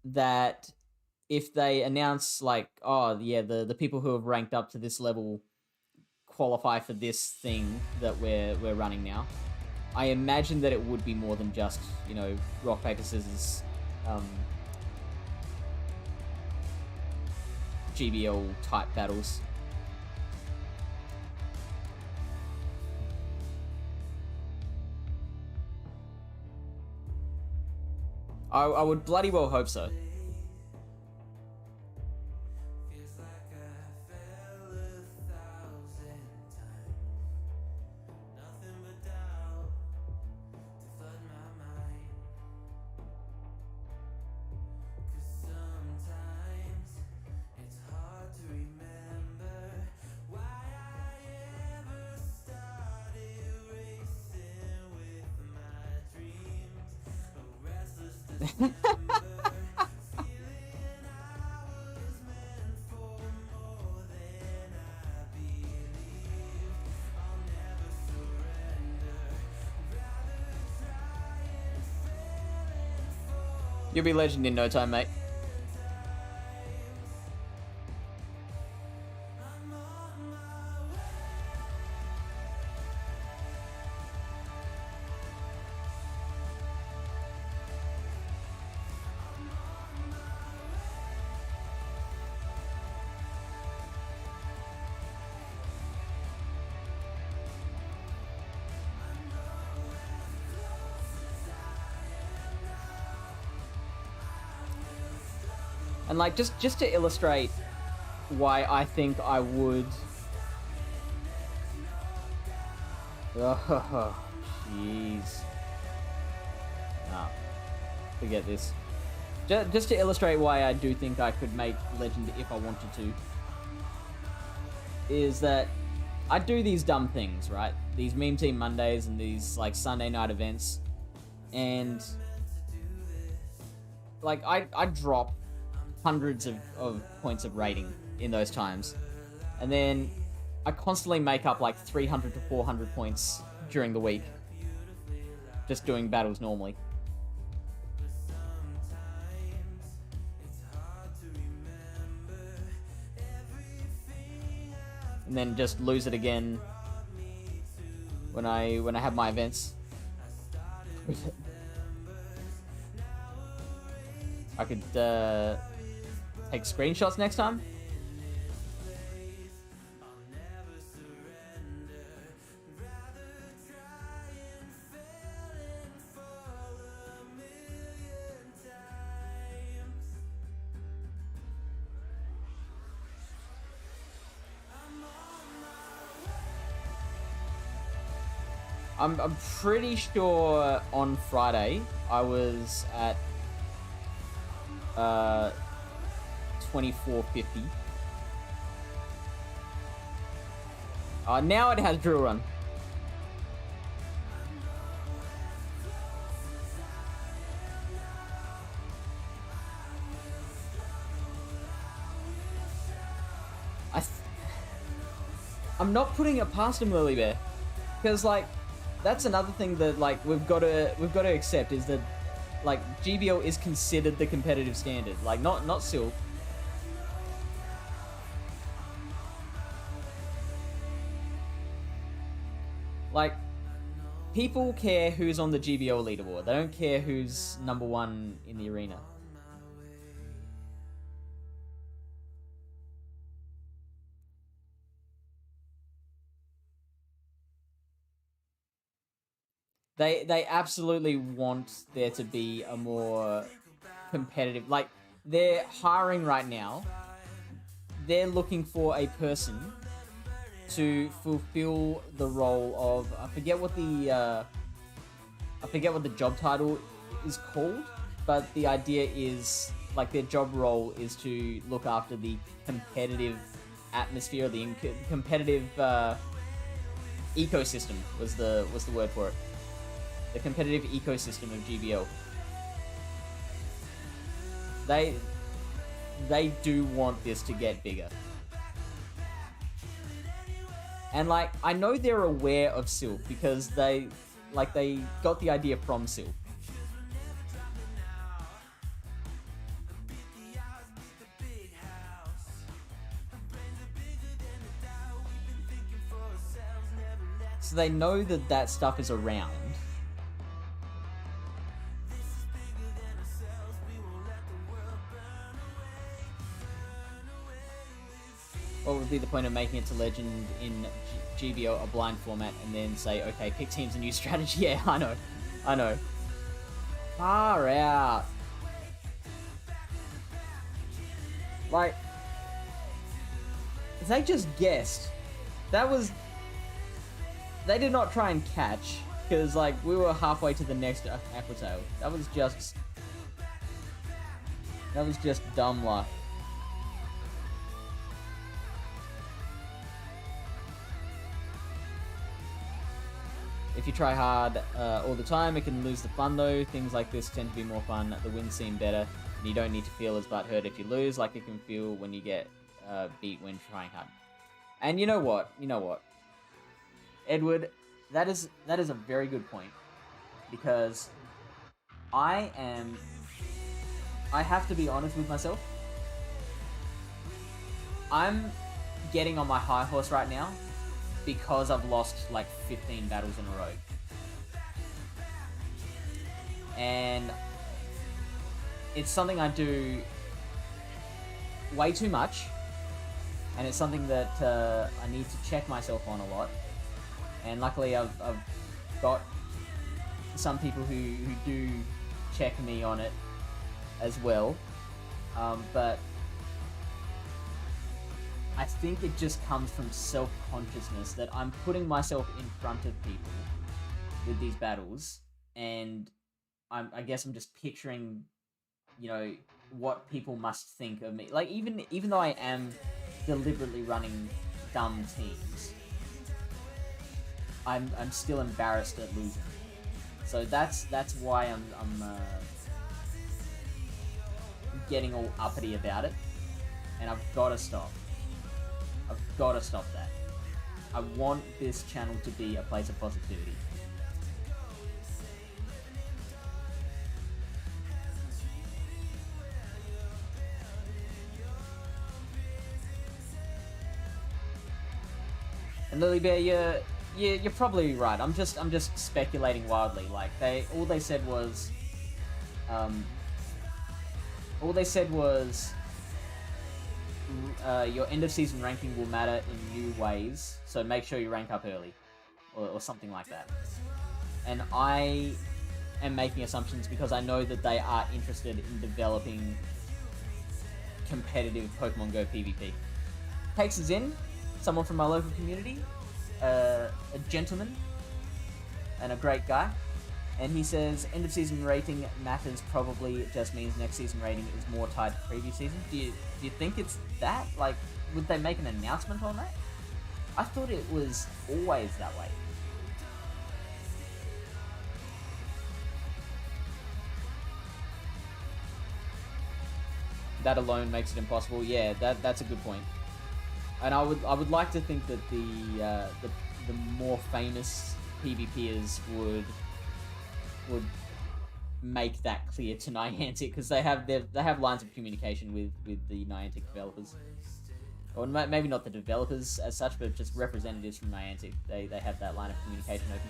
that if they announce like, oh yeah, the people who have ranked up to this level qualify for this thing that we're running now, I imagine that it would be more than just, you know, rock paper scissors GBL type battles. I would bloody well hope so. You'll be legend in no time, mate. And like just to illustrate why I think I would. Oh, jeez. Nah, forget this. Just to illustrate why I do think I could make Legend if I wanted to, is that I do these dumb things, right? These Meme Team Mondays and these like Sunday night events, and like I drop hundreds of points of rating in those times, and then I constantly make up like 300 to 400 points during the week, just doing battles normally. And then just lose it again when I have my events. I could take screenshots next time. I'm pretty sure on Friday I was at 2450. Now it has drill run. I'm not putting it past him, Lily Bear, because like that's another thing that like we've got to accept is that like GBL is considered the competitive standard, like not Silk. Like people care who's on the GBL leaderboard. They don't care who's number one in the arena. They absolutely want there to be a more competitive... Like, they're hiring right now. They're looking for a person to fulfill the role of... I forget what the job title is called, but the idea is, like, their job role is to look after the competitive atmosphere, the competitive ecosystem was the word for it. The competitive ecosystem of GBL. They do want this to get bigger. And like, I know they're aware of Silk because they got the idea from Silk. So they know that that stuff is around. What would be the point of making it to Legend in GBO a blind format and then say, okay, pick teams a new strategy? Yeah, I know. Far out. Like, they just guessed. That was... They did not try and catch, because, like, we were halfway to the next Aquatail. That was just dumb luck. If you try hard all the time, it can lose the fun though. Things like this tend to be more fun. The wins seem better, and you don't need to feel as butthurt if you lose, like you can feel when you get beat when trying hard. And you know what? Edward, that is a very good point, because I have to be honest with myself. I'm getting on my high horse right now because I've lost like 15 battles in a row. And it's something I do way too much, and it's something that I need to check myself on a lot. And luckily I've got some people who do check me on it as well. But I think it just comes from self-consciousness that I'm putting myself in front of people with these battles, and I guess I'm just picturing, you know, what people must think of me. Like, even though I am deliberately running dumb teams, I'm still embarrassed at losing. So that's why I'm getting all uppity about it, and I've got to stop. I've got to stop that. I want this channel to be a place of positivity. And Lily Bear, you're probably right. I'm just speculating wildly. Like all they said was your end of season ranking will matter in new ways, so make sure you rank up early, or something like that. And I am making assumptions because I know that they are interested in developing competitive Pokemon Go PvP. Takes us in, someone from my local community, a gentleman, and a great guy. And he says, end of season rating matters probably just means next season rating is more tied to previous season. Do you think it's that? Like, would they make an announcement on that? I thought it was always that way. That alone makes it impossible. Yeah, that's a good point. And I would like to think that the more famous PvPers would make that clear to Niantic, because they have lines of communication with the Niantic developers, or maybe not the developers as such, but just representatives from Niantic. They have that line of communication open.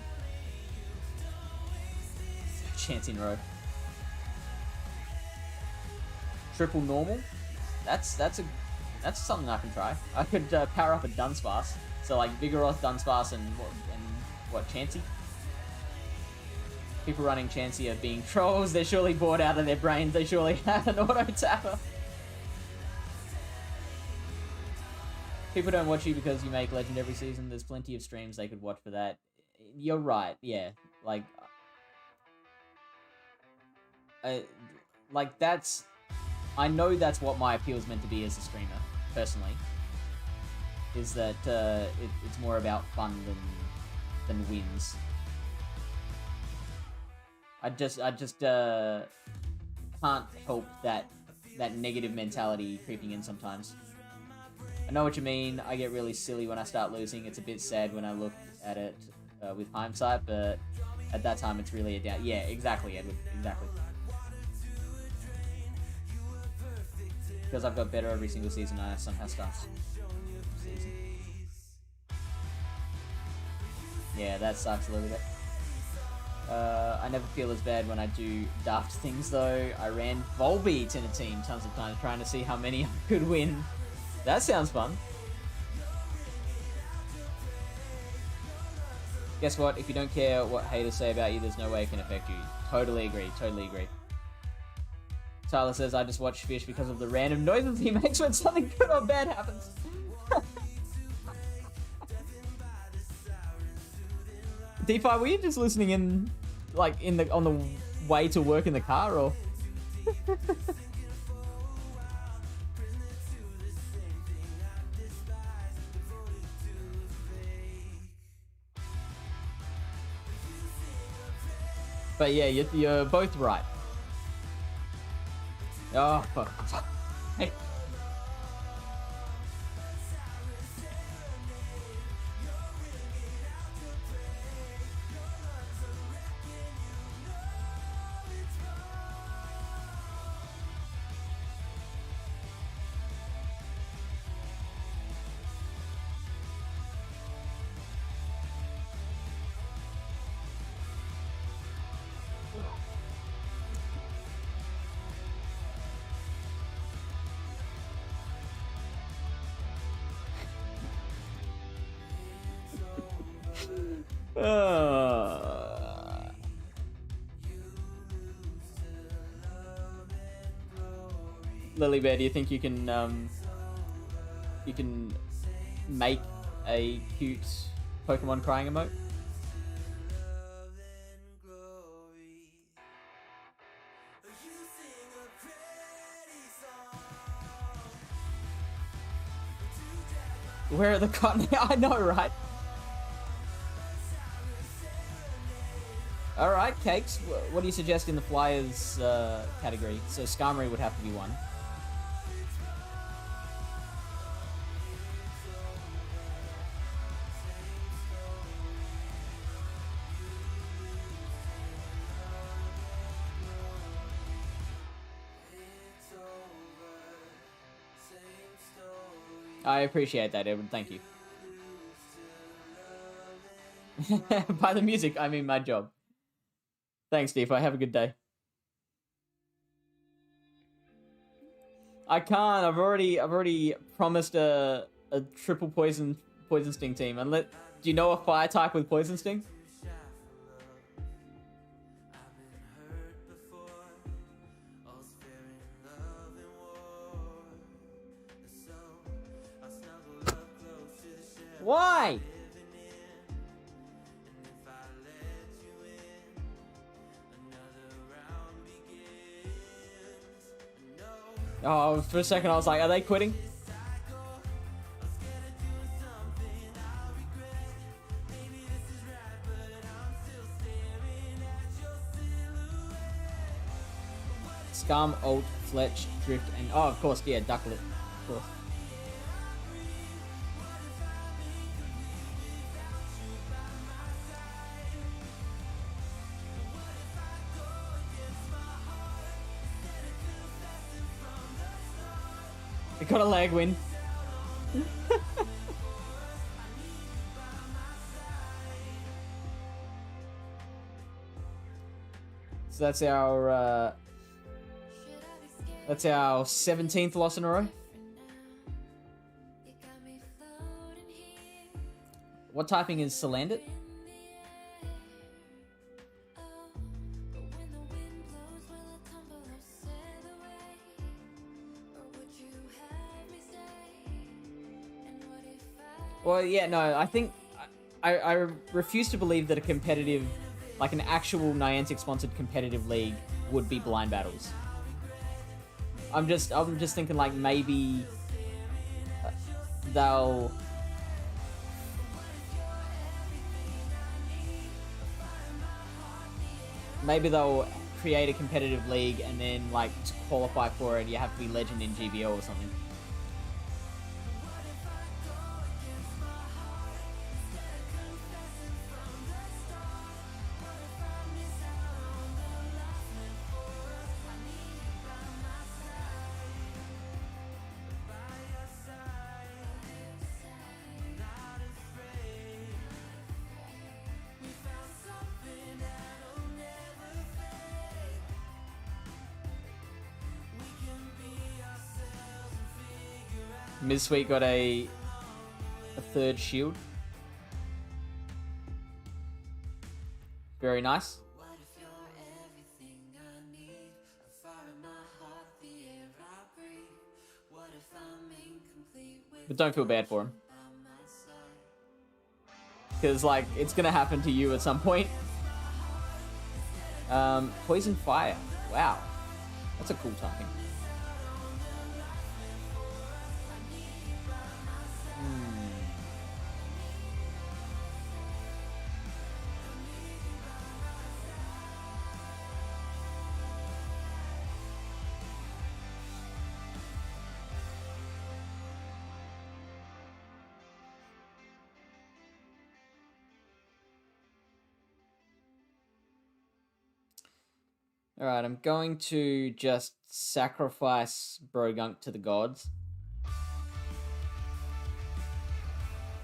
Chance in row. Triple normal. That's something I can try. I could power up a Dunsparce, so like Vigoroth, Dunsparce, and what Chansey. People running Chansey are being trolls. They're surely bored out of their brains. They surely have an auto-tapper. People don't watch you because you make Legend every season. There's plenty of streams they could watch for that. You're right, yeah. Like that's... I know that's what my appeal is meant to be as a streamer, personally. Is that it's more about fun than wins. I just can't help that negative mentality creeping in sometimes. I know what you mean. I get really silly when I start losing. It's a bit sad when I look at it with hindsight, but at that time it's really a doubt. Yeah, exactly, Edward. Exactly. Because I've got better every single season, I somehow start season. Yeah, that sucks a little bit. I never feel as bad when I do daft things though. I ran Volbeat in a team tons of times trying to see how many I could win. That sounds fun. Guess what? If you don't care what haters say about you, there's no way it can affect you. Totally agree, totally agree. Tyler says, I just watch Fish because of the random noises he makes when something good or bad happens. DeFi, were you just listening in, like, on the way to work in the car, or? But yeah, you're both right. Oh, fuck. Hey. Lily Bear, do you think you can make a cute Pokemon crying emote? Where are the cotton? I know, right? Alright, Cakes, what do you suggest in the Flyers category? So Skarmory would have to be one. I appreciate that, Edward. Thank you. By the music, I mean my job. Thanks, Steve. I have a good day. I can't. I've already promised a triple poison sting team. And do you know a fire type with poison sting? Why? Oh, for a second I was like, are they quitting? Scum, Ult, Fletch, Drift, and oh, of course, yeah, Ducklet, of course. I got a lag win. So that's our 17th loss in a row. What typing is Salandit? Well, yeah, no, I think I refuse to believe that a competitive, like an actual Niantic sponsored competitive league would be blind battles. I'm just thinking like maybe they'll create a competitive league and then like to qualify for it you have to be legend in GBO or something. Ms. Sweet got a third shield. Very nice. But don't feel bad for him. Because, like, it's gonna happen to you at some point. Poison Fire. Wow. That's a cool typing. Alright, I'm going to just sacrifice Brogunk to the gods.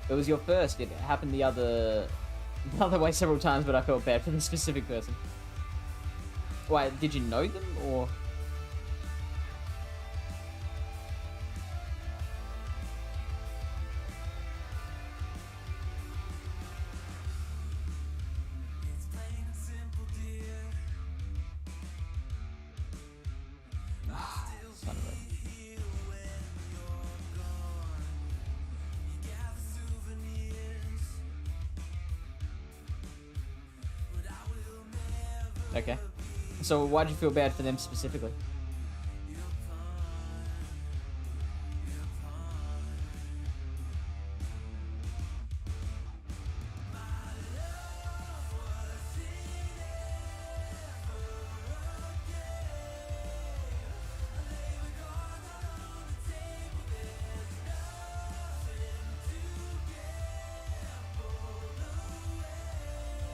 It was your first. It happened the other way several times, but I felt bad for the specific person. Wait, did you know them, or...? Son of a... Okay. So why do you feel bad for them specifically?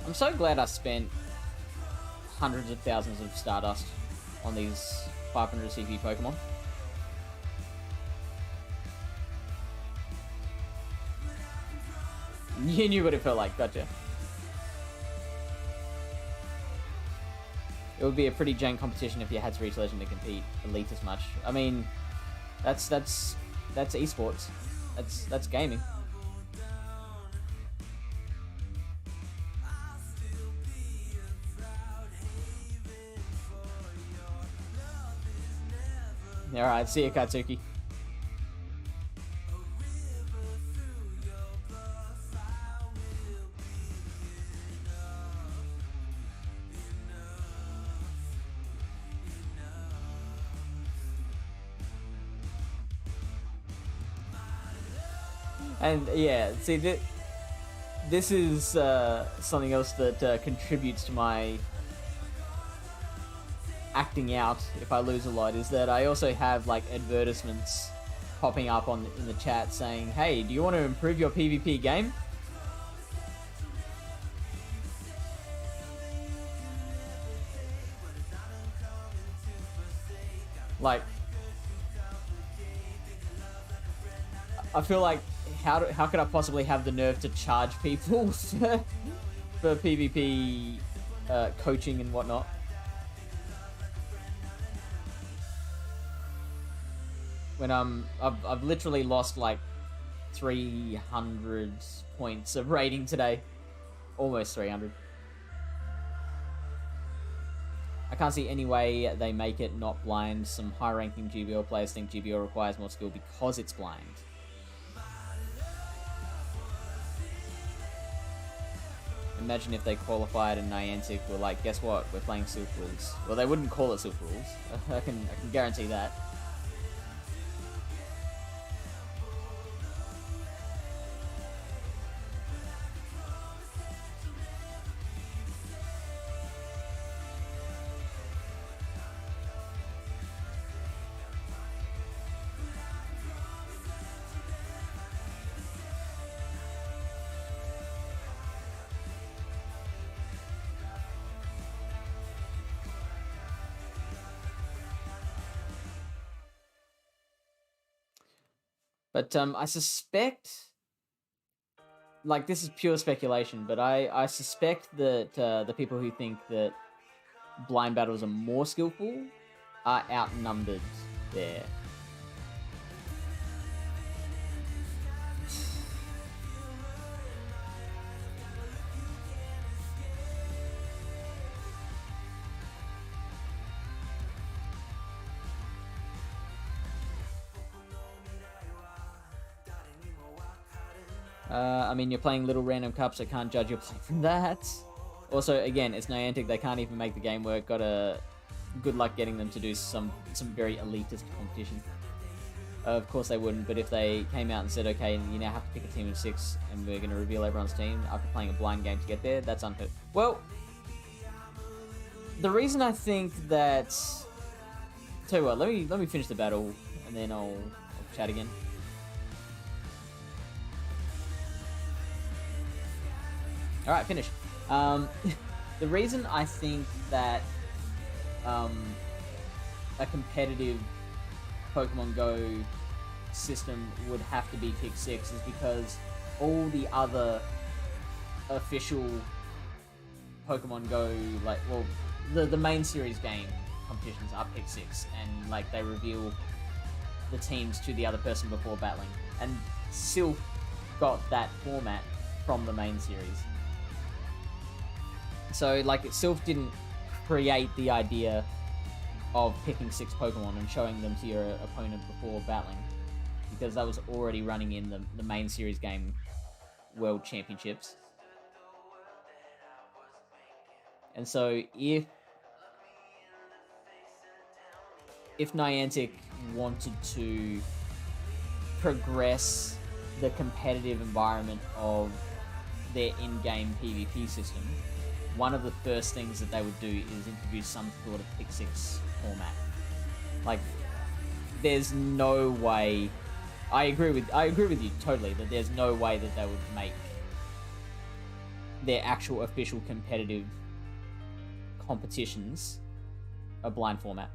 I'm so glad I spent hundreds of thousands of Stardust on these 500 CP Pokemon. You knew what it felt like, gotcha. It would be a pretty jank competition if you had to reach Legend to compete Elite as much. I mean, that's esports. That's gaming. Alright, see ya, Katsuki. And yeah, see, this is something else that contributes to my acting out if I lose a lot, is that I also have like advertisements popping up in the chat saying, hey, do you want to improve your PvP game? Like, I feel like how could I possibly have the nerve to charge people for PvP coaching and whatnot? When I've literally lost like 300 points of rating today, almost 300. I can't see any way they make it not blind. Some high-ranking GBL players think GBL requires more skill because it's blind. Imagine if they qualified and Niantic were like, guess what, we're playing Silph rules. Well, they wouldn't call it Silph rules. I can guarantee that. But I suspect, like, this is pure speculation, but I suspect that the people who think that blind battles are more skillful are outnumbered there. I mean, you're playing little random cups, I can't judge your play from that. Also, again, it's Niantic, they can't even make the game work. Gotta good luck getting them to do some very elitist competition. Of course they wouldn't, but if they came out and said, okay, you now have to pick a team of 6 and we're going to reveal everyone's team after playing a blind game to get there, that's unheard. Well, the reason I think that... Tell you what, let me finish the battle and then I'll chat again. Alright, finish. The reason I think that a competitive Pokemon Go system would have to be pick 6 is because all the other official Pokemon Go, like, well, the main series game competitions are pick 6, and like they reveal the teams to the other person before battling, and Silph got that format from the main series. So, like, Silph didn't create the idea of picking 6 Pokemon and showing them to your opponent before battling, because that was already running in the main series game World Championships. And so, if if Niantic wanted to progress the competitive environment of their in-game PvP system, one of the first things that they would do is introduce some sort of pick 6 format. Like, there's no way. I agree with you totally that there's no way that they would make their actual official competitive competitions a blind format.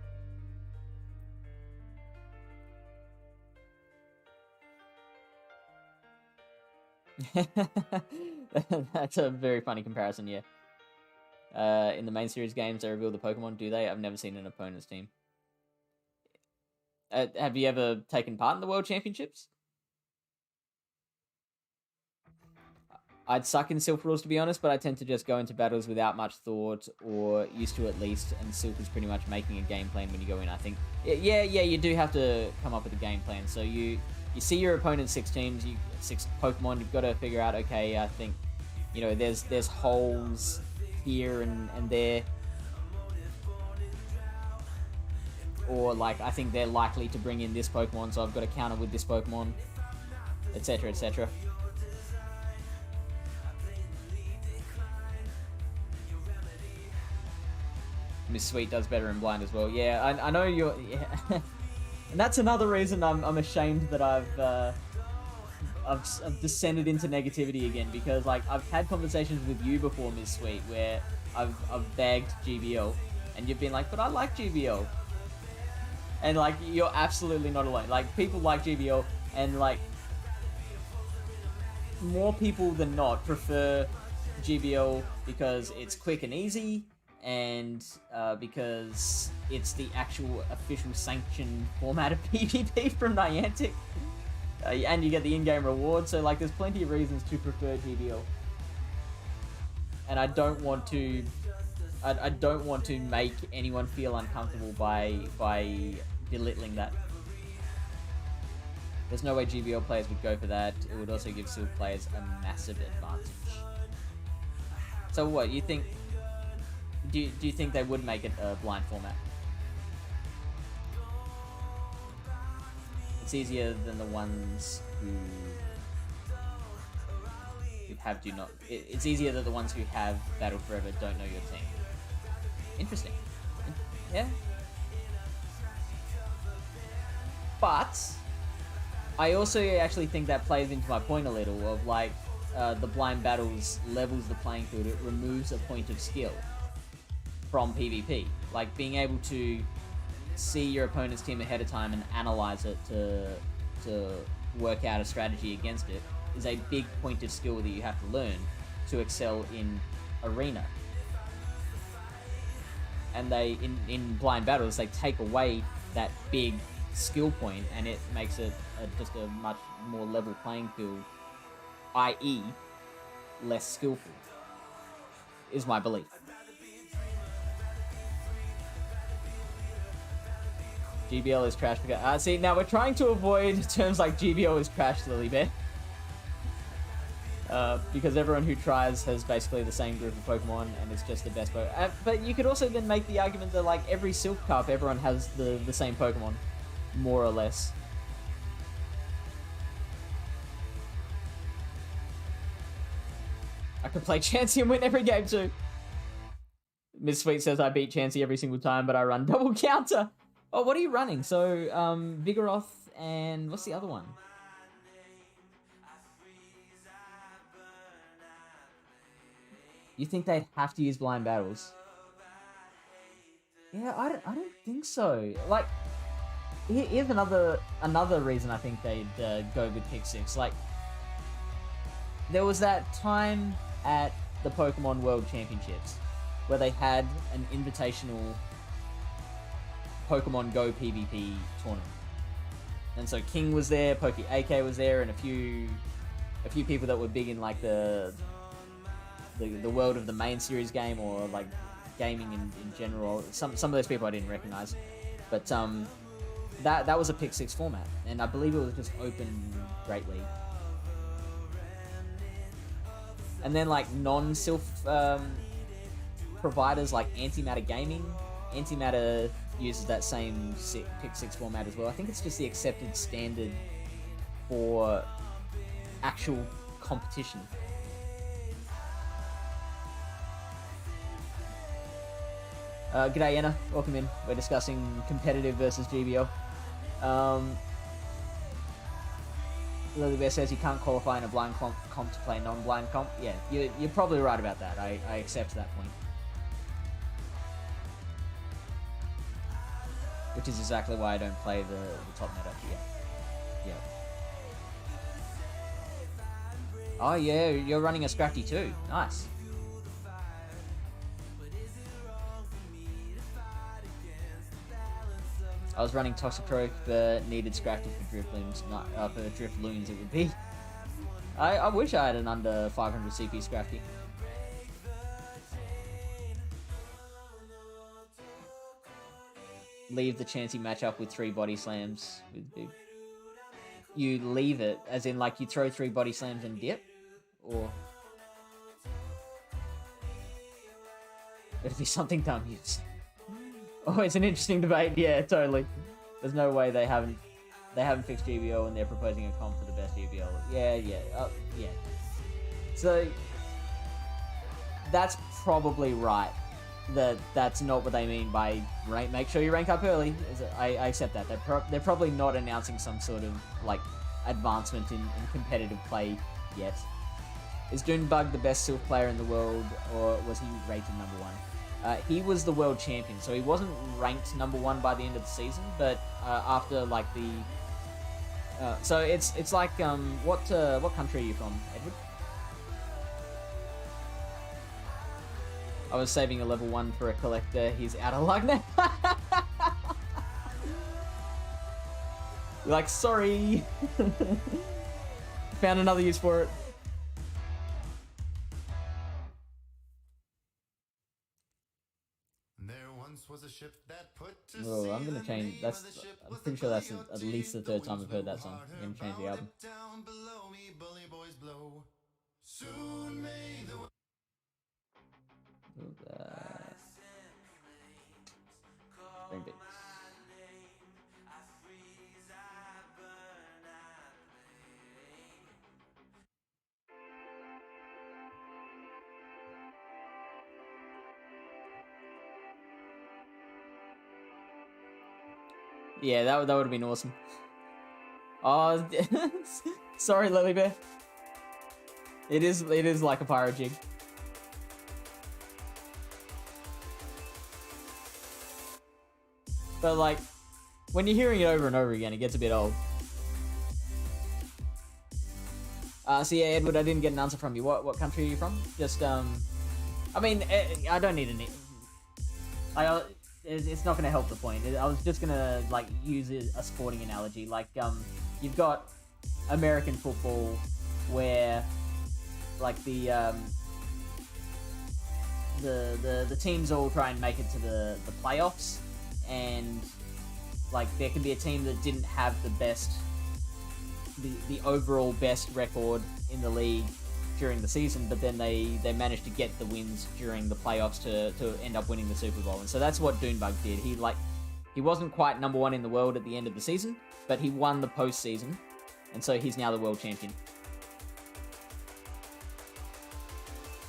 That's a very funny comparison, yeah. In the main series games, they reveal the Pokemon, do they? I've never seen an opponent's team. Have you ever taken part in the World Championships? I'd suck in Silph rules, to be honest, but I tend to just go into battles without much thought, or used to at least, and Silph is pretty much making a game plan when you go in, I think. Yeah, you do have to come up with a game plan. So you see your opponent's 6 teams, 6 Pokemon, you've got to figure out, okay, I think, you know, there's holes here and there. Or, like, I think they're likely to bring in this Pokemon, so I've got to counter with this Pokemon, etc., etc. Miss Sweet does better in blind as well. Yeah, I know you're... Yeah. And that's another reason I'm ashamed that I've descended into negativity again, because, like, I've had conversations with you before, Miss Sweet, where I've begged GBL, and you've been like, but I like GBL. And, like, you're absolutely not alone. Like, people like GBL, and, like, more people than not prefer GBL because it's quick and easy, and because it's the actual official sanctioned format of PvP from Niantic. And you get the in-game reward, so, like, there's plenty of reasons to prefer GBL. And I don't want to make anyone feel uncomfortable by belittling that. There's no way GBL players would go for that. It would also give Silph players a massive advantage. So what, you think... Do you think they would make it a blind format? It's easier than the ones who have do not... It's easier than the ones who have Battle Forever don't know your team. Interesting. Yeah. But I also actually think that plays into my point a little of, like, the blind battles levels the playing field. It removes a point of skill from PvP. Like, being able to see your opponent's team ahead of time and analyze it to work out a strategy against it is a big point of skill that you have to learn to excel in Arena. And they, in blind battles, they take away that big skill point, and it makes it just a much more level playing field, i.e. less skillful, is my belief. GBL is trash because... see, now we're trying to avoid terms like GBL is trash, Lilybear. Because everyone who tries has basically the same group of Pokemon, and it's just the best Pokemon. But you could also then make the argument that, like, every Silph Cup, everyone has the same Pokemon, more or less. I could play Chansey and win every game too. Miss Sweet says I beat Chansey every single time, but I run double counter. Oh, what are you running? So, Vigoroth and... what's the other one? You think they'd have to use blind battles? Yeah, I don't think so. Like, here's another reason I think they'd go with Pick 6. Like, there was that time at the Pokemon World Championships where they had an invitational Pokemon Go PvP tournament. And so King was there, Poke AK was there, and a few people that were big in, like, the world of the main series game, or, like, gaming in general. Some of those people I didn't recognize, but that was a Pick 6 format, and I believe it was just open greatly. And then, like, non-Silph providers like Antimatter Gaming Antimatter uses that same pick 6 format as well. I think it's just the accepted standard for actual competition. G'day, Anna. Welcome in. We're discussing competitive versus GBL. Lily Bear says you can't qualify in a blind comp to play non-blind comp. Yeah, you're probably right about that. I accept that point. Which is exactly why I don't play the top meta here. Yeah. Oh yeah, you're running a Scrafty too. Nice. I was running Toxicroak, but needed Scrafty for Drift Loons. Not for Drift Loons, it would be. I wish I had an under 500 CP Scrafty. Leave the chance you match up with 3 body slams with big. You leave it, as in like you throw 3 body slams and dip, or it'd be something dumb. Oh, it's an interesting debate. Yeah, totally. There's no way they haven't fixed GBL and they're proposing a comp for the best GBL. Yeah. So that's probably right. That's not what they mean by make sure you rank up early. I accept that. They're probably not announcing some sort of like advancement in competitive play yet. Is Dunebug the best Sylph player in the world, or was he rated number 1? He was the world champion, so he wasn't ranked number 1 by the end of the season. But after like the, so it's like what country are you from, Edward? I was saving a level 1 for a collector. He's out of luck now. You're like, sorry. Found another use for it.
Was a ship that put to
Oh, I'm gonna change. I'm pretty sure that's at least the 3rd time I've heard that song. I'm gonna change the album. Bring bits. Yeah, that would have been awesome. Oh, sorry, Lily Bear. It is like a pyro jig. But like, when you're hearing it over and over again, it gets a bit old. So yeah, Edward, I didn't get an answer from you. What country are you from? Just I mean, I don't need it's not going to help the point. I was just going to like use a sporting analogy. Like you've got American football where like the teams all try and make it to the playoffs, and like there can be a team that didn't have the overall best record in the league during the season, but then they managed to get the wins during the playoffs to end up winning the Super Bowl. And so that's what Dunebug did. He wasn't quite number 1 in the world at the end of the season, but he won the postseason, and so he's now the world champion.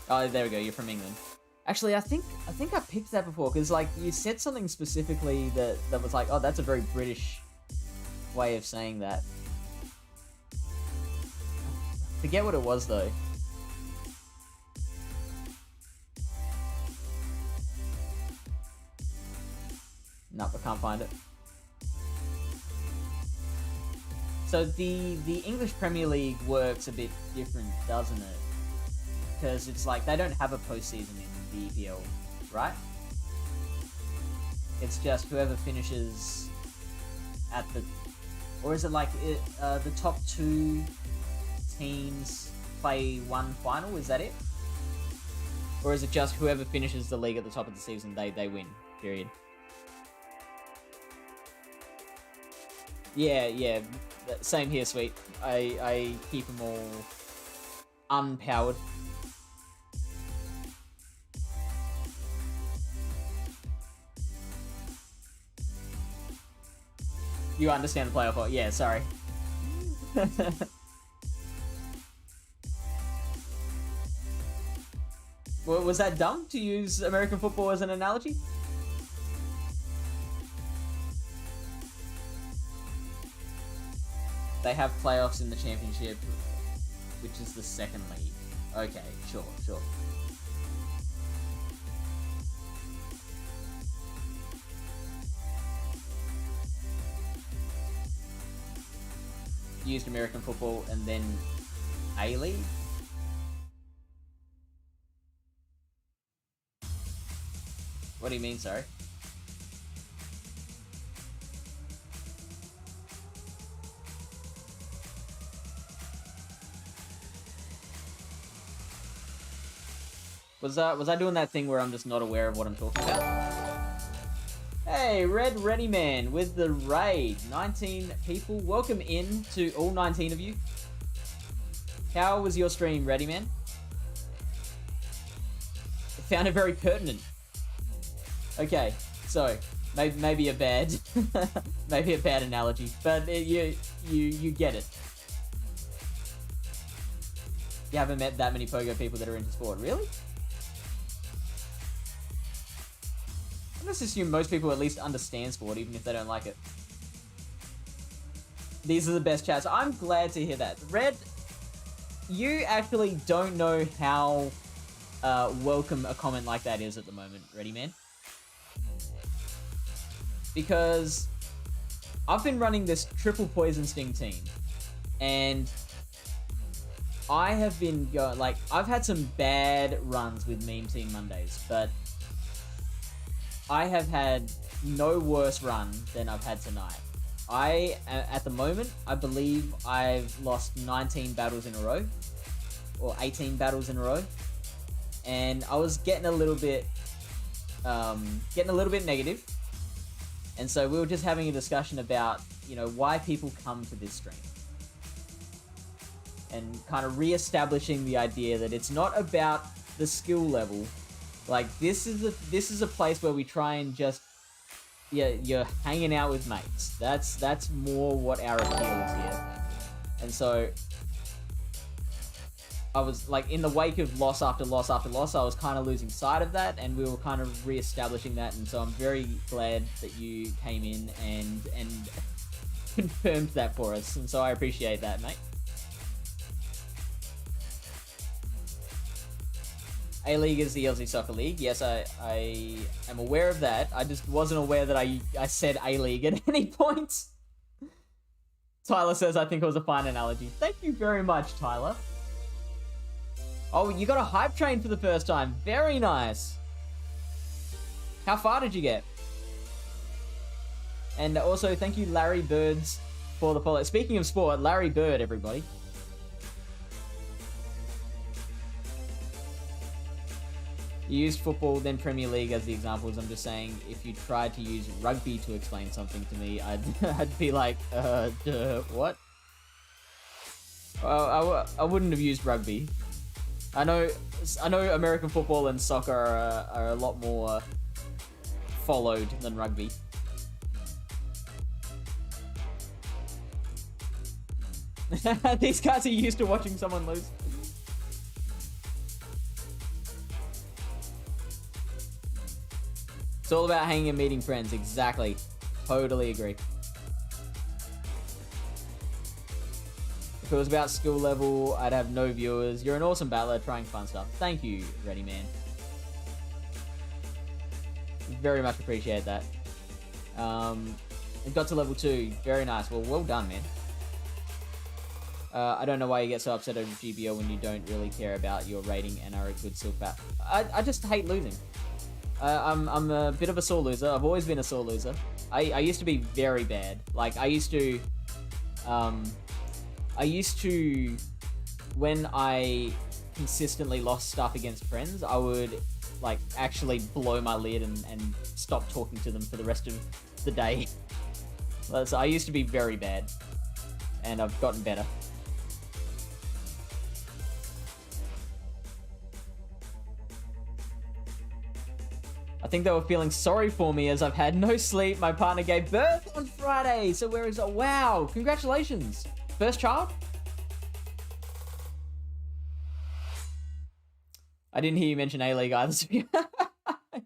Oh, there we go. You're from England. Actually, I think I picked that before, because like you said something specifically that was like, oh, that's a very British way of saying that. Forget what it was though. Nope, I can't find it. So the English Premier League works a bit different, doesn't it? Because it's like they don't have a postseason in the EPL, right? It's just whoever finishes at the, or is it like the top 2 teams play one final? Is that it? Or is it just whoever finishes the league at the top of the season, they win? Period. Yeah. Same here, sweet. I keep them all unpowered. You understand the playoff? Yeah, sorry. Was that dumb to use American football as an analogy? They have playoffs in the championship, which is the second league. Okay, sure. Used American football and then A-League? What do you mean, sorry? Was I doing that thing where I'm just not aware of what I'm talking about? Hey, Red Ready Man with the raid. 19 people. Welcome in to all 19 of you. How was your stream, Ready Man? I found it very pertinent. Okay, so maybe a bad maybe a bad analogy, but you get it. You haven't met that many pogo people that are into sport, really? I just assume most people at least understand sport, even if they don't like it. These are the best chats. I'm glad to hear that. Red, you actually don't know how welcome a comment like that is at the moment, Ready Man? Because I've been running this triple poison sting team, and I have been going, like, I've had some bad runs with Meme Team Mondays, but I have had no worse run than I've had tonight. At the moment, I believe I've lost 19 battles in a row, or 18 battles in a row, and I was getting a little bit negative, and so we were just having a discussion about, you know, why people come to this stream, and kind of re-establishing the idea that it's not about the skill level. Like, this is a place where we try and just, yeah, you're hanging out with mates. That's more what our appeal is here. And so I was like, in the wake of loss after loss after loss, I was kind of losing sight of that, and we were kind of re-establishing that. And so I'm very glad that you came in and confirmed that for us. And so I appreciate that, mate. A-League is the Aussie Soccer League. Yes, I am aware of that. I just wasn't aware that I said A-League at any point. Tyler says, I think it was a fine analogy. Thank you very much, Tyler. Oh, you got a hype train for the first time. Very nice. How far did you get? And also, thank you, Larry Birds, for the follow. Speaking of sport, Larry Bird, everybody. You used football, then Premier League as the examples. I'm just saying, if you tried to use rugby to explain something to me, I'd be like, what? Well, I wouldn't have used rugby. I know American football and soccer are a lot more followed than rugby. These guys are used to watching someone lose. It's all about hanging and meeting friends. Exactly. Totally agree. If it was about skill level, I'd have no viewers. You're an awesome battler trying fun stuff. Thank you, Ready Man. Very much appreciate that. It got to level 2. Very nice. Well done, man. I don't know why you get so upset over GBO when you don't really care about your rating and are a good silk bat. I just hate losing. I'm a bit of a sore loser. I've always been a sore loser. I used to be very bad. Like, I used to, when I consistently lost stuff against friends, I would, like, actually blow my lid and stop talking to them for the rest of the day. So I used to be very bad, and I've gotten better. I think they were feeling sorry for me as I've had no sleep. My partner gave birth on Friday. So where is it? Wow, congratulations. First child? I didn't hear you mention A-League either.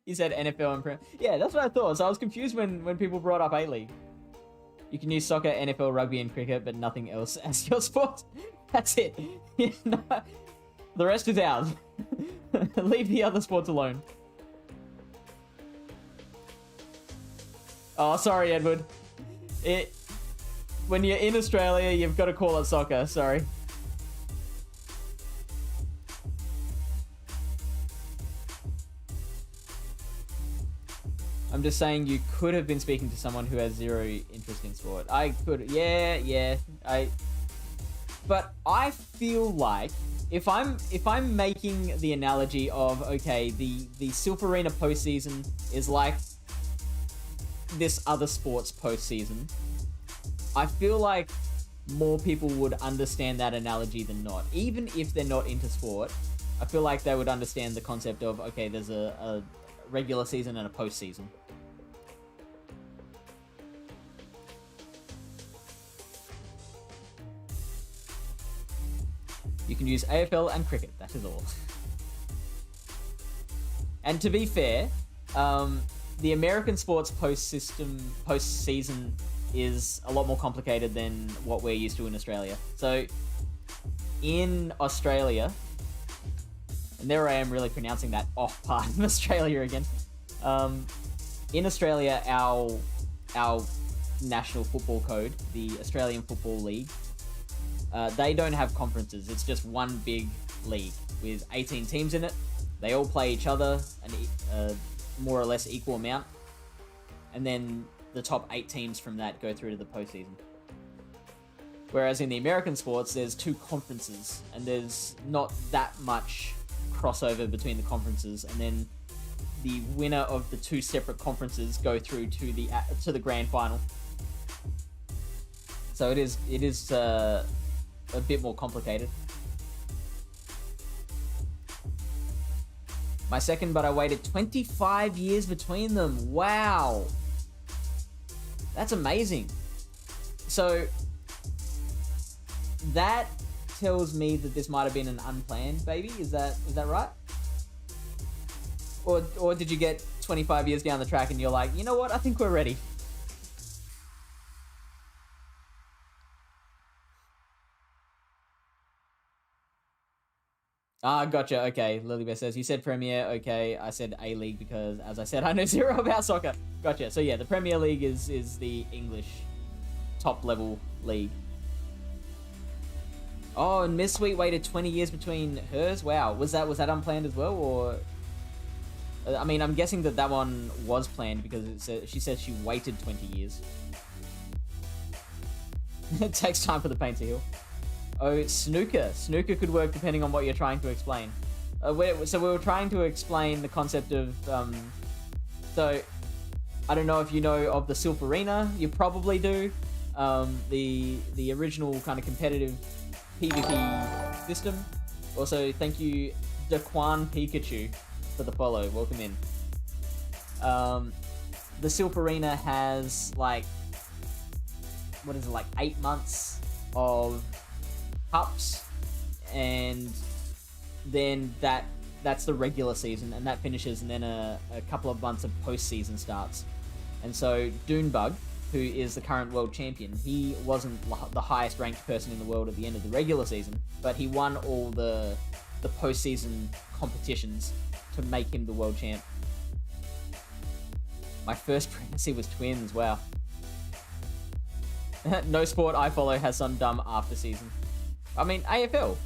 You said NFL and Prem. Yeah, that's what I thought. So I was confused when people brought up A-League. You can use soccer, NFL, rugby, and cricket, but nothing else as your sport. That's it. No, the rest is ours. Leave the other sports alone. Oh, sorry, Edward. When you're in Australia, you've got to call it soccer. Sorry. I'm just saying you could have been speaking to someone who has zero interest in sport. I could, yeah. But I feel like if I'm making the analogy of, okay, the Silverina postseason is like this other sports postseason, I feel like more people would understand that analogy than not. Even if they're not into sport, I feel like they would understand the concept of, okay, there's a regular season and a postseason. You can use AFL and cricket, that is all. And to be fair, the American sports postseason is a lot more complicated than what we're used to in Australia. So, in Australia, and there I am really pronouncing that off part of Australia again. In Australia, our national football code, the Australian Football League, they don't have conferences. It's just one big league with 18 teams in it. They all play each other an more or less equal amount. And then the top 8 teams from that go through to the postseason. Whereas in the American sports, there's 2 conferences, and there's not that much crossover between the conferences. And then the winner of the 2 separate conferences go through to the grand final. So it is a bit more complicated. My second, but I waited 25 years between them. Wow. That's amazing. So that tells me that this might have been an unplanned baby. Is that right? Or did you get 25 years down the track and you're like, you know what? I think we're ready. Ah, gotcha. Okay, Lilybeth says, you said Premier. Okay, I said A-League because, as I said, I know zero about soccer. Gotcha. So yeah, the Premier League is the English top-level league. Oh, and Miss Sweet waited 20 years between hers? Wow. Was that unplanned as well, or... I mean, I'm guessing that one was planned because she said she waited 20 years. It takes time for the pain to heal. Oh, snooker. Snooker could work depending on what you're trying to explain. So we were trying to explain the concept of... so, I don't know if you know of the Silverina. You probably do. The original kind of competitive PvP system. Also, thank you, Daquan Pikachu, for the follow. Welcome in. The Silverina has, like... What is it, like 8 months of... cups, and then that's the regular season, and that finishes, and then a couple of months of postseason starts. And so Dunebug, who is the current world champion, he wasn't the highest ranked person in the world at the end of the regular season, but he won all the postseason competitions to make him the world champ. My first pregnancy was twins. Wow. No sport I follow has some dumb after season. I mean, AFL.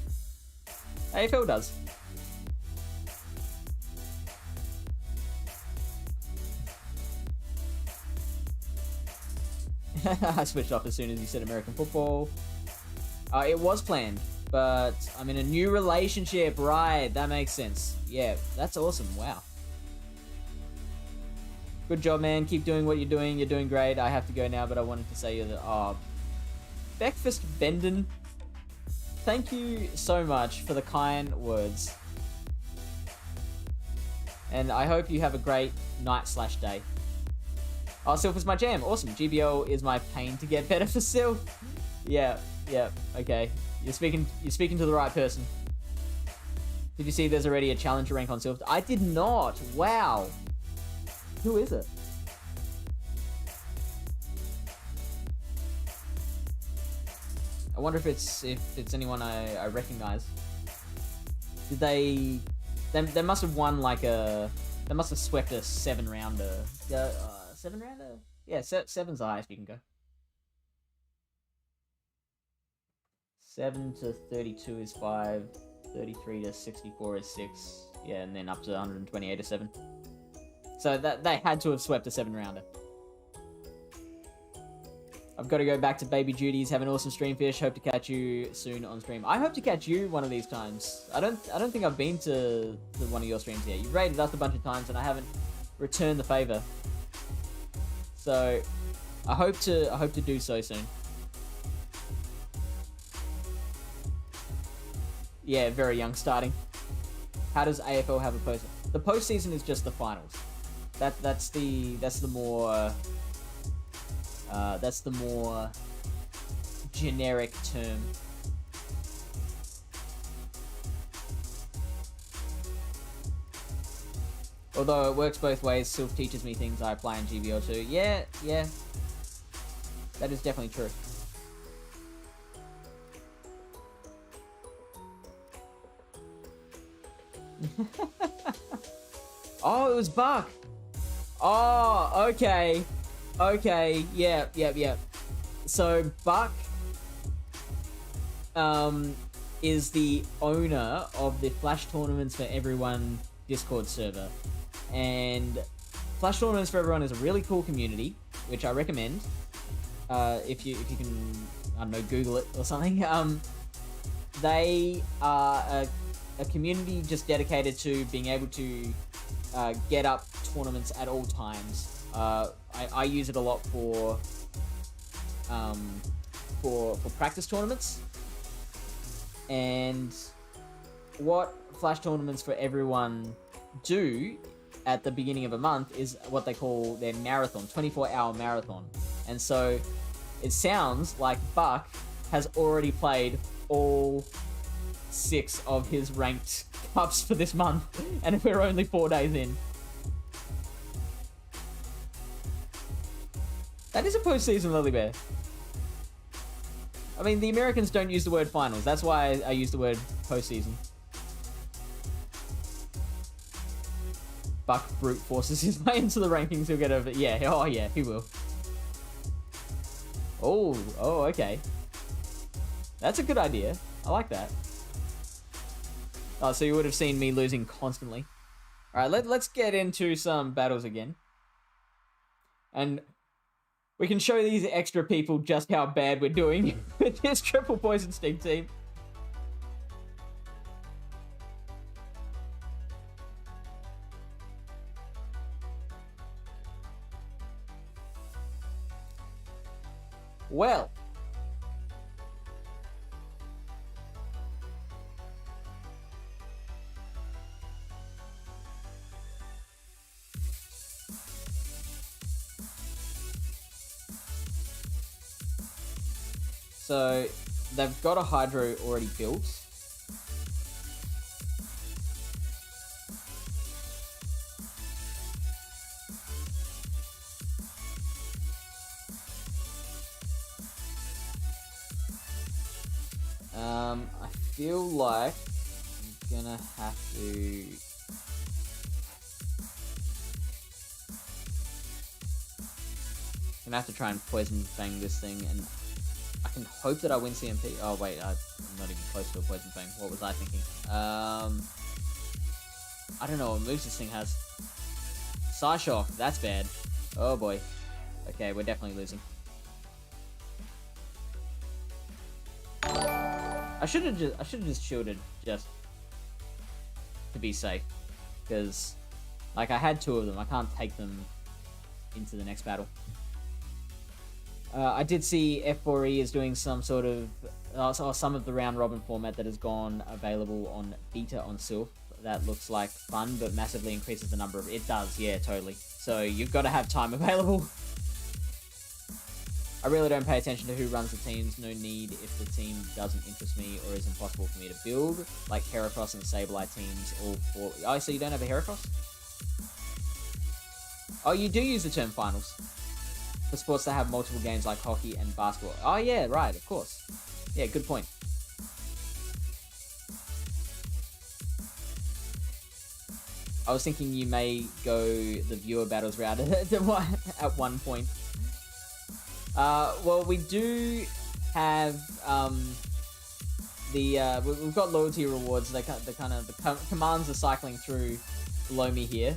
AFL does. I switched off as soon as you said American football. It was planned, but I'm in a new relationship. Right, that makes sense. Yeah, that's awesome. Wow. Good job, man. Keep doing what you're doing. You're doing great. I have to go now, but I wanted to say that... Oh, Breakfast Benden. Thank you so much for the kind words. And I hope you have a great night/day. Oh, Sylph is my jam. Awesome. GBL is my pain to get better for Sylph. Yeah. Okay. You're speaking to the right person. Did you see there's already a challenger rank on Sylph? I did not. Wow. Who is it? I wonder if it's anyone I recognize. Did they must have won like they must have swept a 7-rounder. 7-rounder? Yeah, 7's the highest you can go. 7 to 32 is 5. 33 to 64 is 6. Yeah, and then up to 128 is 7. So they had to have swept a 7-rounder. I've got to go back to baby duties. Have an awesome stream, Fish. Hope to catch you soon on stream. I hope to catch you one of these times. I don't think I've been to one of your streams yet. You've raided us a bunch of times and I haven't returned the favor. So I hope to do so soon. Yeah, very young starting. How does AFL have a post? The postseason is just the finals. That's the more generic term. Although it works both ways, Sylph teaches me things I apply in GBO too. Yeah. That is definitely true. Oh, it was Buck. Oh, okay. Yeah. So Buck is the owner of the Flash Tournaments for Everyone Discord server. And Flash Tournaments for Everyone is a really cool community, which I recommend. If you can, I don't know, Google it or something. They are a community just dedicated to being able to get up tournaments at all times. I use it a lot for practice tournaments. And what Flash Tournaments for Everyone do at the beginning of a month is what they call their marathon, 24-hour marathon. And so it sounds like Buck has already played all 6 of his ranked cups for this month, and we're only 4 days in. That is a postseason, Lily Bear. I mean, the Americans don't use the word finals. That's why I use the word postseason. Buck brute forces his way into the rankings. He'll get over. Yeah. Oh, yeah. He will. Oh. Okay. That's a good idea. I like that. Oh, so you would have seen me losing constantly. All right. Let's get into some battles again, and we can show these extra people just how bad we're doing with this triple poison sting team. Well, so they've got a hydro already built. I feel like I'm gonna have to try and poison fang this thing, and I can hope that I win CMP. Oh wait, I'm not even close to a poison fang. What was I thinking? I don't know what moves this thing has. Psyshock, that's bad. Oh boy. Okay, we're definitely losing. I should have just shielded just to be safe, because like I had 2 of them. I can't take them into the next battle. I did see F4E is doing some sort of some of the round robin format that has gone available on beta on Sylph. that looks like fun, but massively increases the number of... It does, yeah, totally. So you've got to have time available. I really don't pay attention to who runs the teams. No need if the team doesn't interest me or is impossible for me to build. Like Heracross and Sableye teams all for... Oh, so you don't have a Heracross? Oh, you do use the term finals. For sports that have multiple games like hockey and basketball. Oh yeah, right, of course. Yeah, good point. I was thinking you may go the viewer battles route at one point. Well, we do have we've got loyalty rewards. The commands are cycling through below me here.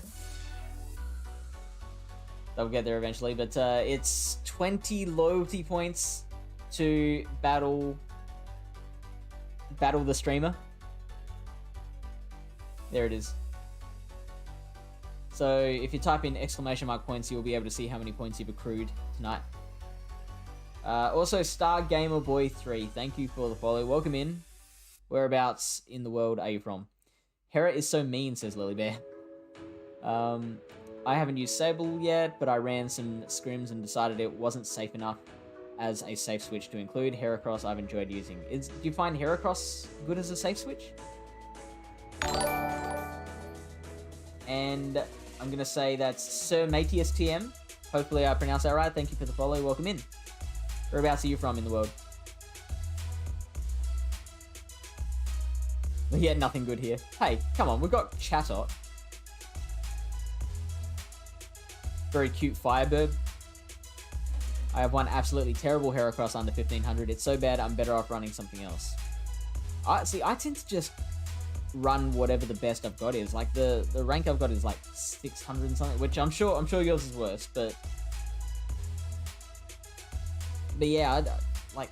They'll get there eventually, but it's 20 loyalty points to battle the streamer. There it is. So if you type in ! points, you'll be able to see how many points you've accrued tonight. Also, Star Gamer Boy 3, thank you for the follow. Welcome in. Whereabouts in the world are you from? Hera is so mean, says Lily Bear. I haven't used Sable yet, but I ran some scrims and decided it wasn't safe enough as a safe switch to include. Heracross I've enjoyed using. Do you find Heracross good as a safe switch? And I'm going to say that's Sir Matius TM. Hopefully I pronounced that right. Thank you for the follow. Welcome in. Whereabouts are you from in the world? Yeah, nothing good here. Hey, come on, we've got Chatot. Very cute Firebird. I have one absolutely terrible Heracross under 1500. It's so bad, I'm better off running something else. I tend to just run whatever the best I've got is. Like the rank I've got is like 600 and something, which I'm sure yours is worse, but yeah, like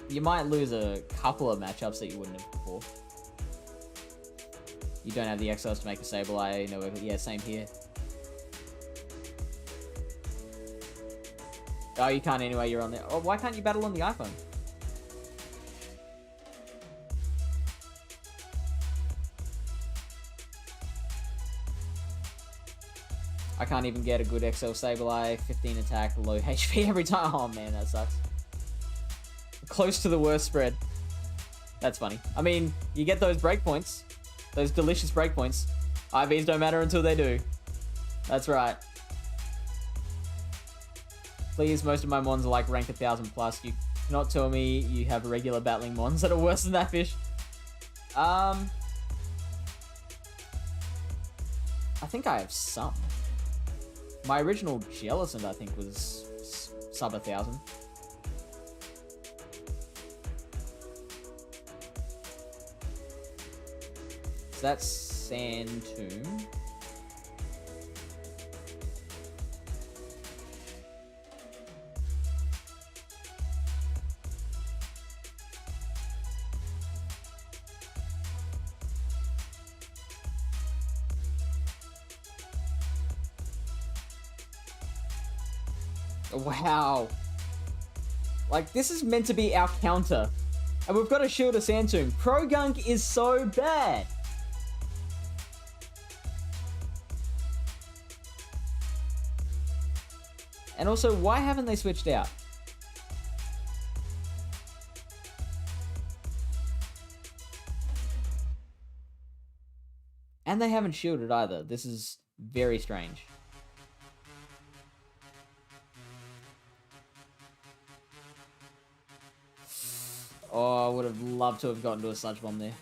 you might lose a couple of matchups that you wouldn't have before. You don't have the XLs to make a Sableye. No, yeah, same here. Oh, you can't anyway, you're on there. Oh, why can't you battle on the iPhone? I can't even get a good XL Sableye, 15 attack, low HP every time. Oh man, that sucks. Close to the worst spread. That's funny. I mean, you get those breakpoints. Those delicious breakpoints. IVs don't matter until they do. That's right. Please, most of my mons are like rank 1000 plus. You cannot tell me you have regular battling mons that are worse than that fish. I think I have some. My original Jellicent, I think, was sub 1000. So that's Sand Tomb. Wow. Like, this is meant to be our counter. And we've got a Shield of Sand Tomb. Progunk is so bad. And also, why haven't they switched out? And they haven't shielded either. This is very strange. Oh, I would have loved to have gotten to a Sludge Bomb there.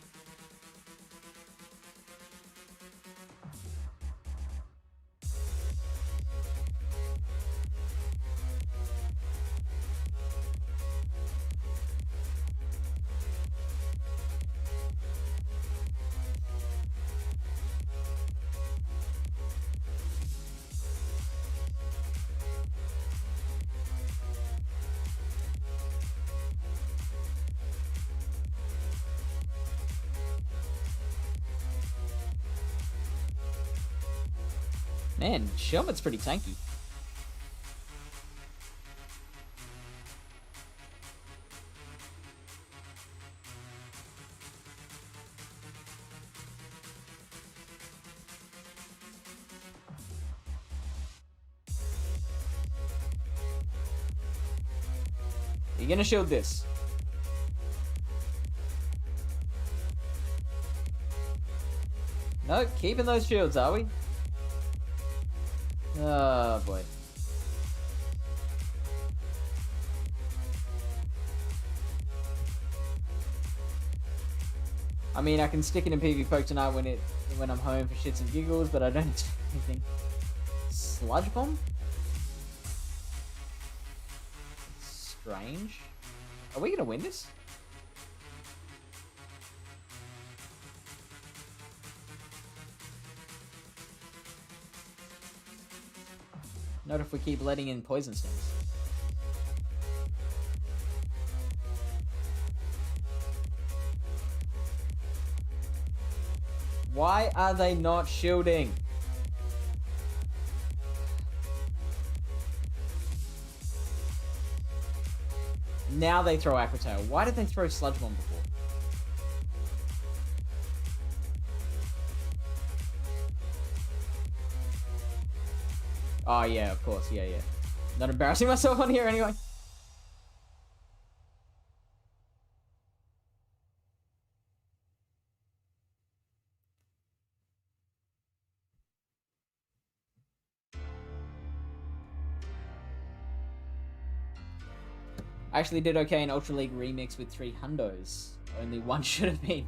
Man, Shelmet's pretty tanky. You're gonna shield this. No, keeping those shields, are we? Oh, boy. I mean, I can stick it in PV Poke tonight when I'm home for shits and giggles, but I don't expect anything. Sludge Bomb? Strange. Are we gonna win this? Not if we keep letting in Poison Stings. Why are they not shielding? Now they throw Aqua Tail. Why did they throw Sludge Bomb before? Oh yeah, of course, yeah. Not embarrassing myself on here anyway. I actually did okay in Ultra League Remix with 3 hundos. Only one should have been.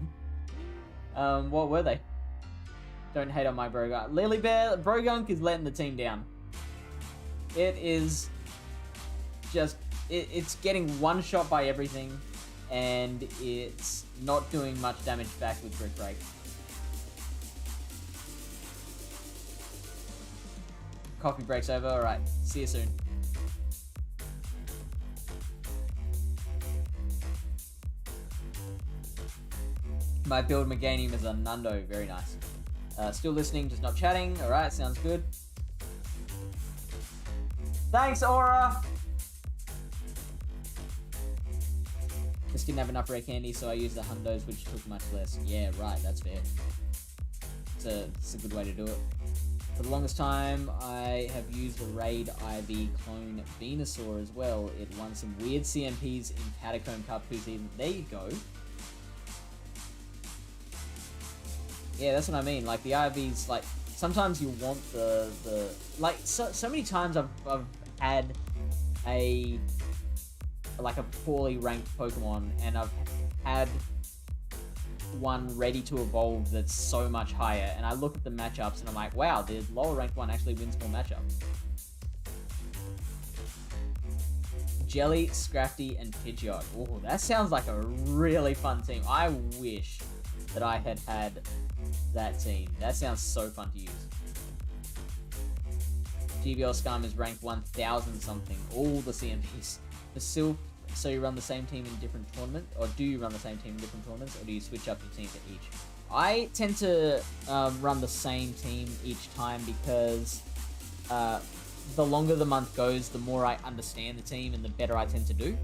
What were they? Don't hate on my Brogunk. Lily Bear, Brogunk is letting the team down. It is just, it's getting one shot by everything, and it's not doing much damage back with Brick Break. Coffee break's over, alright, see you soon. My build Meganium is a Nundo, very nice. Still listening, just not chatting, alright, sounds good. Thanks, Aura! Just didn't have enough rare candy, so I used the hundos, which took much less. Yeah, right, that's fair. It's a good way to do it. For the longest time, I have used the Raid IV clone Venusaur as well. It won some weird CMPs in Catacomb Cup 2 season. There you go. Yeah, that's what I mean. Like, the IVs, like, sometimes you want the like, so many times I've had a poorly ranked Pokemon, and I've had one ready to evolve that's so much higher, and I look at the matchups and I'm like, wow, the lower ranked one actually wins more matchups. Jelly, Scrafty, and Pidgeot. Oh, that sounds like a really fun team. I wish that I had that team. That sounds so fun to use. GBL Scum is ranked 1000 something. All the CMPs. The Silph, so you run the same team in different tournaments? Or do you run the same team in different tournaments? Or do you switch up your team for each? I tend to run the same team each time because the longer the month goes, the more I understand the team and the better I tend to do.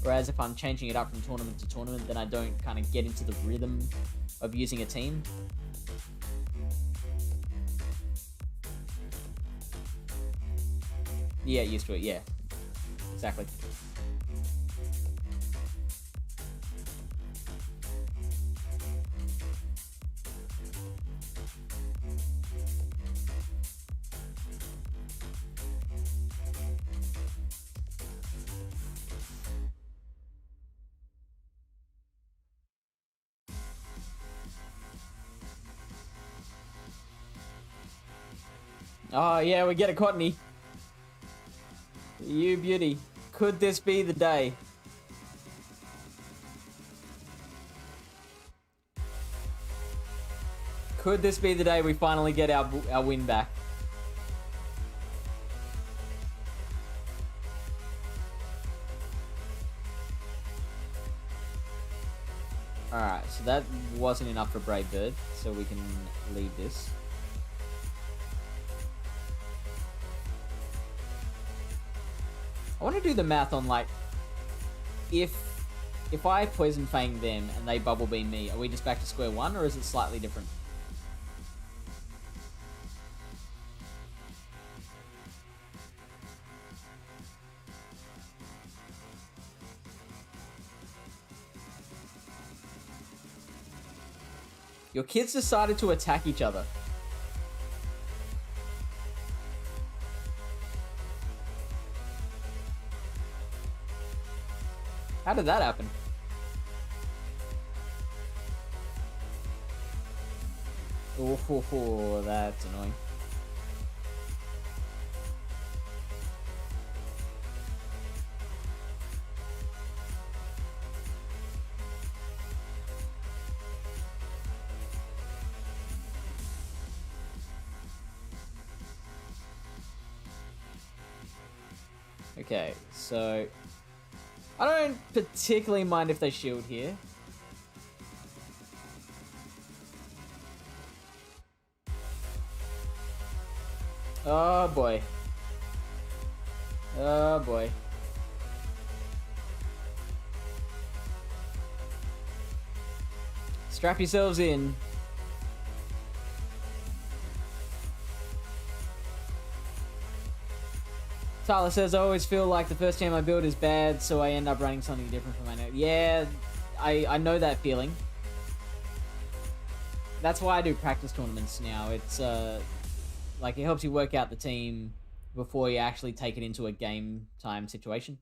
Whereas if I'm changing it up from tournament to tournament, then I don't kind of get into the rhythm of using a team. Yeah, used to it, yeah. Exactly. Oh, yeah, we get a Cottonee. You beauty. Could this be the day? Could this be the day we finally get our win back? Alright, so that wasn't enough for Brave Bird, so we can leave this. I want to do the math on, like, if I Poison Fang them and they Bubble Beam me, are we just back to square one, or is it slightly different? Your kids decided to attack each other. How did that happen? Oh, that's annoying. Okay, so I don't particularly mind if they shield here. Oh boy. Oh boy. Strap yourselves in. Tyler says, I always feel like the first team I build is bad, so I end up running something different from my net. Yeah, I know that feeling. That's why I do practice tournaments now. It's, like, it helps you work out the team before you actually take it into a game time situation.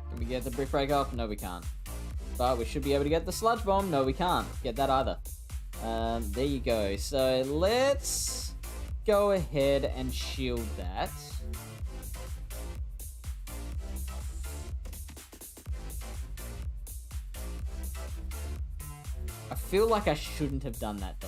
Can we get the brick break off? No, we can't. But we should be able to get the sludge bomb. No, we can't get that either. There you go. So let's go ahead and shield that. I feel like I shouldn't have done that though.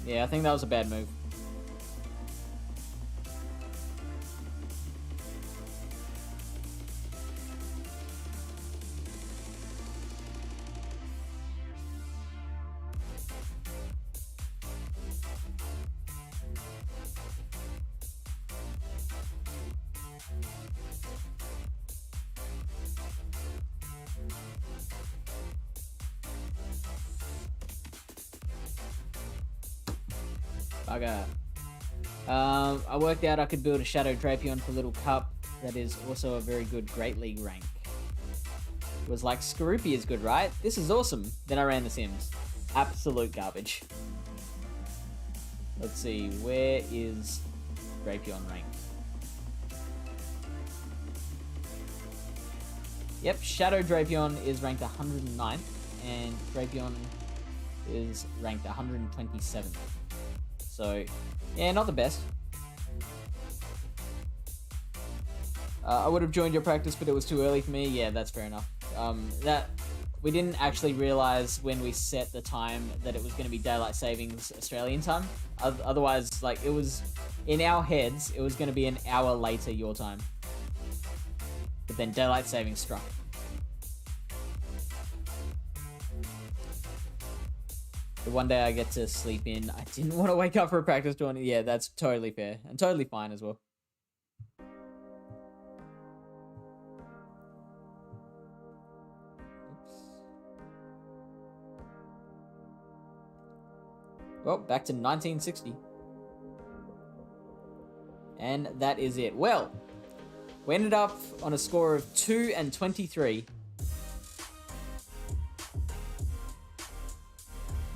Yeah, I think that was a bad move. Bugger. I worked out I could build a Shadow Drapion for Little Cup. That is also a very good Great League rank. It was like, Skorupi is good, right? This is awesome. Then I ran the Sims. Absolute garbage. Let's see, where is Drapion ranked? Yep, Shadow Drapion is ranked 109th, and Drapion is ranked 127th. So, yeah, not the best. I would have joined your practice, but it was too early for me. Yeah, that's fair enough. That we didn't actually realize when we set the time that it was going to be daylight savings Australian time. Otherwise, like, it was in our heads, it was going to be an hour later your time. But then daylight savings struck. The one day I get to sleep in, I didn't want to wake up for a practice tournament. Yeah, that's totally fair and totally fine as well. Well, back to 1960. And that is it. Well, we ended up on a score of 2 and 23.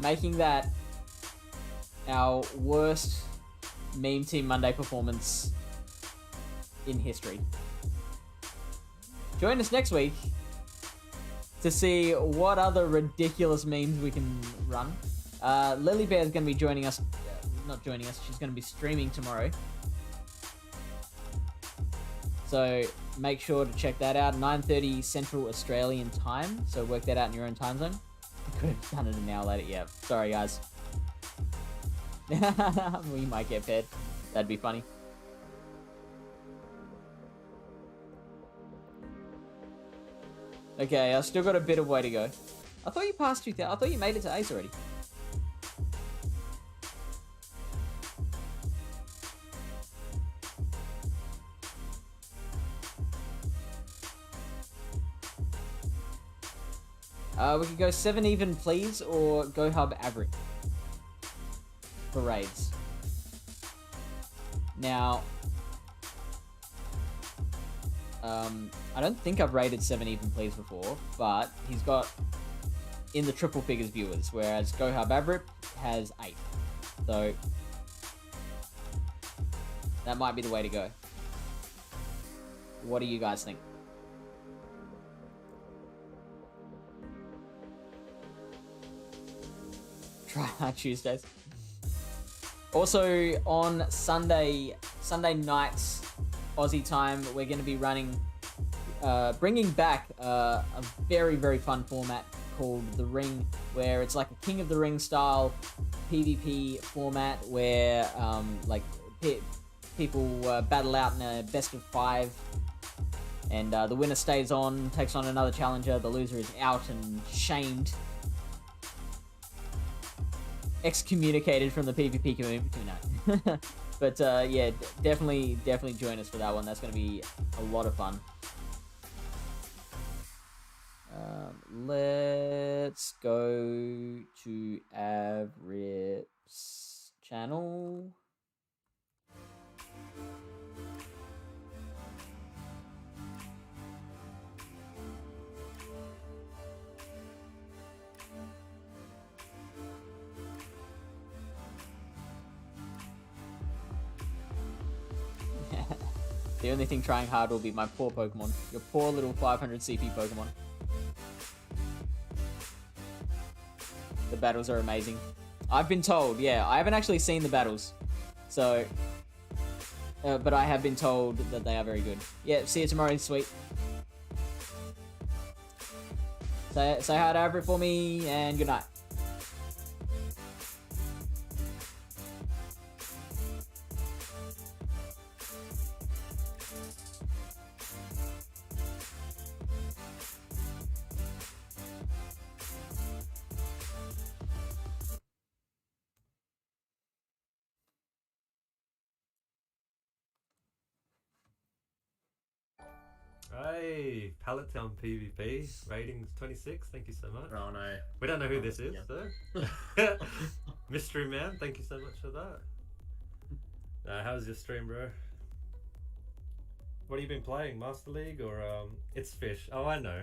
Making that our worst Meme Team Monday performance in history. Join us next week to see what other ridiculous memes we can run. Lily Bear is going to be joining us. Not joining us, she's going to be streaming tomorrow. So make sure to check that out. 9:30 Central Australian time. So work that out in your own time zone. I could have done it an hour later. Yeah, sorry guys. We might get paired. That'd be funny. Okay, I still got a bit of way to go. I thought you passed 2,000. I thought you made it to ace already. We could go 7 even, please, or go hub average for raids. Now, I don't think I've rated 7 even, please before, but he's got in the triple figures viewers, whereas Go Hub Average has 8. So that might be the way to go. What do you guys think? Try Tuesdays. Also on Sunday nights, Aussie time, we're going to be running, bringing back a very, very fun format called The Ring, where it's like a King of the Ring style PvP format where people battle out in a best of 5, and the winner stays on, takes on another challenger, the loser is out and shamed. Excommunicated from the PvP community tonight. But yeah, definitely join us for that one. That's going to be a lot of fun. Let's go to Avrip's channel. The only thing trying hard will be my poor Pokemon. Your poor little 500 CP Pokemon. The battles are amazing. I've been told, yeah, I haven't actually seen the battles. So, but I have been told that they are very good. Yeah, see you tomorrow, sweet. Say hi to Everett for me, and good night.
Hey, Pallettown PvP, ratings 26, thank you so much.
Oh no.
We don't know who this is,
Yeah.
though. Mystery Man, thank you so much for that. How's your stream, bro? What have you been playing, Master League or it's Fish? Oh, I know.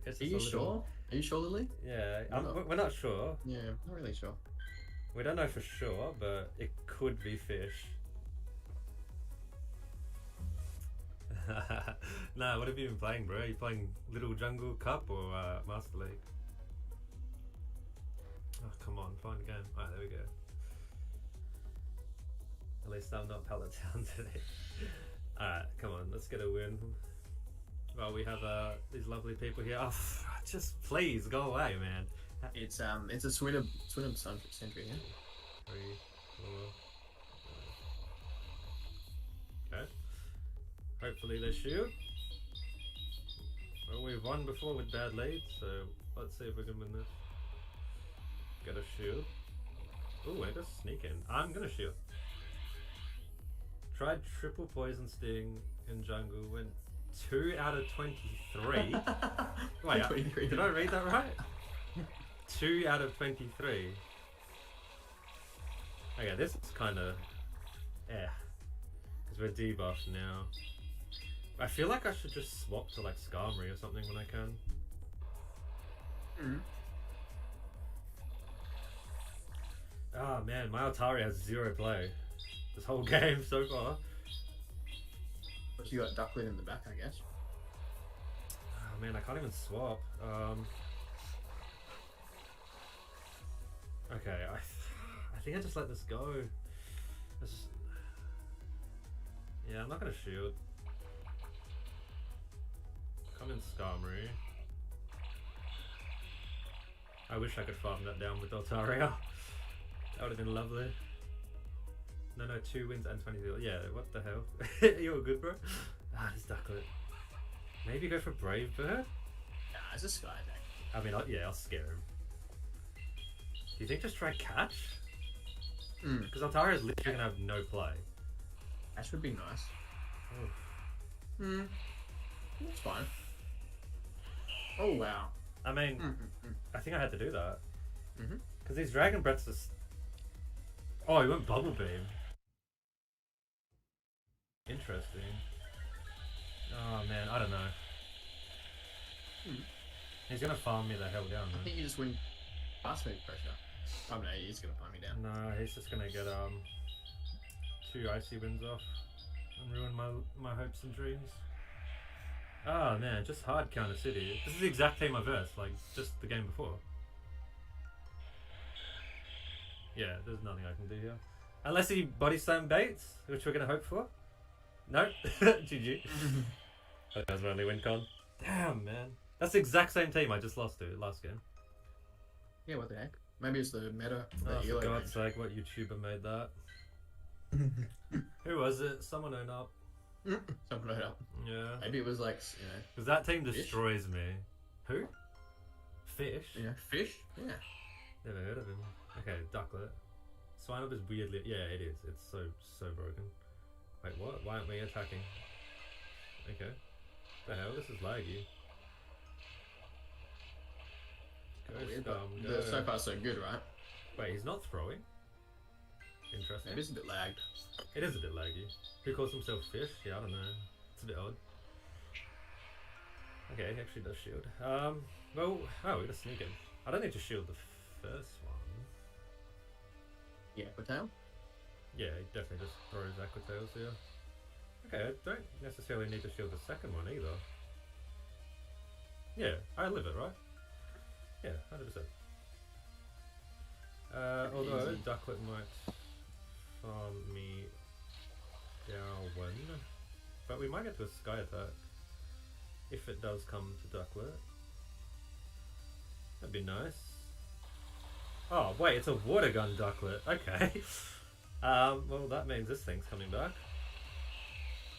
It's
Are you sure? Are you sure, Lily?
Yeah,
We're
we're not sure.
Yeah, not really sure.
We don't know for sure, but it could be Fish. Nah, what have you been playing, bro? Are you playing Little Jungle Cup or Master League? Oh, come on, find a game. Alright, there we go. At least I'm not Pallettown today. Alright, come on, let's get a win. Well, we have these lovely people here. Oh, just please go away, man.
It's a Swinub Sentry, yeah?
3, 4. Okay. Hopefully they shoot. Well, we've won before with bad leads, so let's see if we can win this. Get a shield. Ooh, I got sneak in. I'm gonna shield. Tried triple poison sting in jungle, went 2 out of 23. Wait,
23.
Did I read that right? 2 out of 23. Okay, this is kind of because we're debuffed now. I feel like I should just swap to like Skarmory or something when I can. Oh man, my Altari has 0 play this whole game so far.
But you got Duckling in the back, I guess.
Oh man, I can't even swap. Okay, I think I just let this go. Yeah, I'm not gonna shield. Come in Skarmory. I wish I could farm that down with Altaria. That would have been lovely. No, 2 wins and 20 deals. Yeah, what the hell? You're good, bro. Ah, this ducklet. Maybe go for Brave Bird?
Nah, it's a sky deck.
I mean, I'll scare him. Do you think just try catch? Because Altara is literally gonna have no play.
That would be nice.
Oof.
It's fine. Oh wow.
I mean, I think I had to do that.
Mhm.
Because these Dragon Breaths are... Oh, he went Bubble Beam. Interesting. Oh man, I don't know. He's gonna farm me the hell down,
I
man.
think you just win fast move pressure. Oh no, he's gonna farm me down.
No, he's just gonna get 2 icy wins off and ruin my hopes and dreams. Oh man, just hard counter city. This is the exact team I versed, like just the game before. Yeah, there's nothing I can do here. Unless he body slam baits, which we're gonna hope for. No, GG. That was my only win con. Damn man. That's the exact same team I just lost to last game.
Yeah, what the heck? Maybe it's the meta.
Oh,
The
for
Elo
God's
range.
sake, what YouTuber made that? Who was it? Someone own up.
Something like that.
Yeah.
Maybe it was like,
Because that team
Fish?
destroys me. Who? Fish?
fish. Yeah.
Never heard of him. Okay, Ducklet. Swine up is weirdly... Yeah, it is. It's so broken. Wait, what? Why aren't we attacking? Okay. The hell? This is laggy. Go
Weird,
scum,
but
go.
so far so good, right?
Wait, he's not throwing? Interesting.
Maybe it's a bit lagged.
It is a bit laggy. Who calls himself Fish? Yeah, I don't know. It's a bit odd. Okay, he actually does shield. Well, oh, we got a sneak in. I don't need to shield the first one.
Yeah, Tail.
Yeah, he definitely just throws Aquatails here. Okay, I don't necessarily need to shield the second one either. Yeah, I live it, right? Yeah, 100%. Although,
Easy.
Ducklet might farm me down. But we might get to a Sky attack. If it does come to Ducklet. That'd be nice. Oh, wait, it's a water gun Ducklet. Okay. Well, that means this thing's coming back.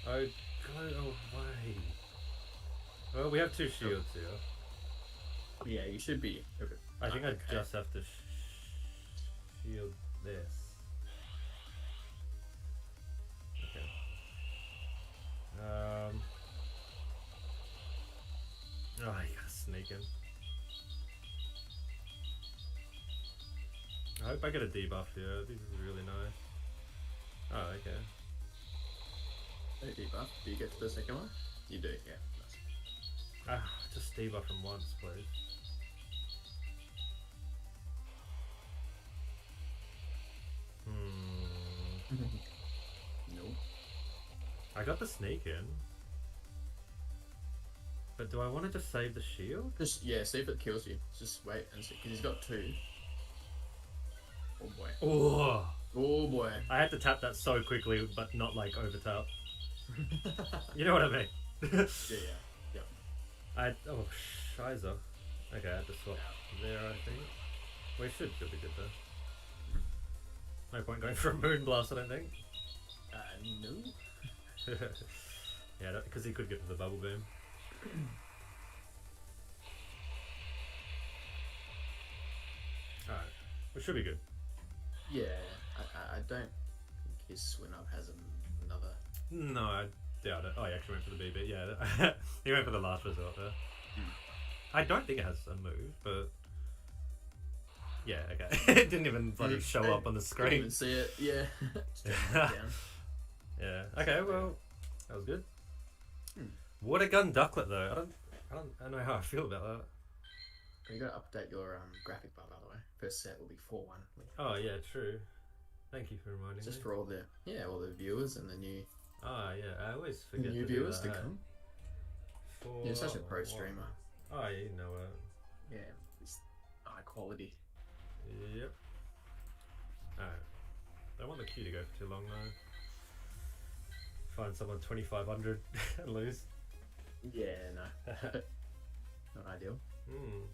Oh, go away. Well, we have 2 shields here.
Yeah, you should be.
I think I
okay.
just have to shield this. Okay. Oh, you gotta sneak in. I hope I get a debuff here. This is really nice. Oh, okay.
Hey, debuff. Do you get to the second one? You do, yeah. Nice.
Ah, just debuff him once, please.
No.
I got the sneak in. But do I want to just save the shield?
Just see if it kills you. Just wait and see, because he's got 2. Oh boy.
Oh!
Oh boy.
I had to tap that so quickly, but not like over tap. You know what I mean?
Yeah.
Oh, shizer. Okay, I had to swap there, I think. We should be good though. No point going for a Moonblast, I don't think.
No.
Yeah, because he could get to the Bubble Beam. Alright, we should be good.
Yeah, I don't think his swing up has another.
No, I doubt it. Oh, he actually went for the BB. Yeah, he went for the last resort there. I don't think it has a move, but yeah, okay. It didn't even bloody show up on the
Didn't
screen.
even see it. Yeah. Just down.
Yeah. Okay. Well, that was good. Water gun Ducklet though. I don't know how I feel about that.
You gotta update your graphic bar, by the way. First set will be 4-1.
Oh yeah, true. Thank you for reminding
Just
me.
for all the viewers and the new
Yeah, I always forget
new
to do
viewers to
that.
come.
For
You're such a pro
what?
streamer.
Oh, yeah, you know it.
Yeah, it's high quality.
Yep. Alright. Don't want the queue to go for too long though. Find someone 2500 and lose.
Yeah, no. Not ideal.
Hmm.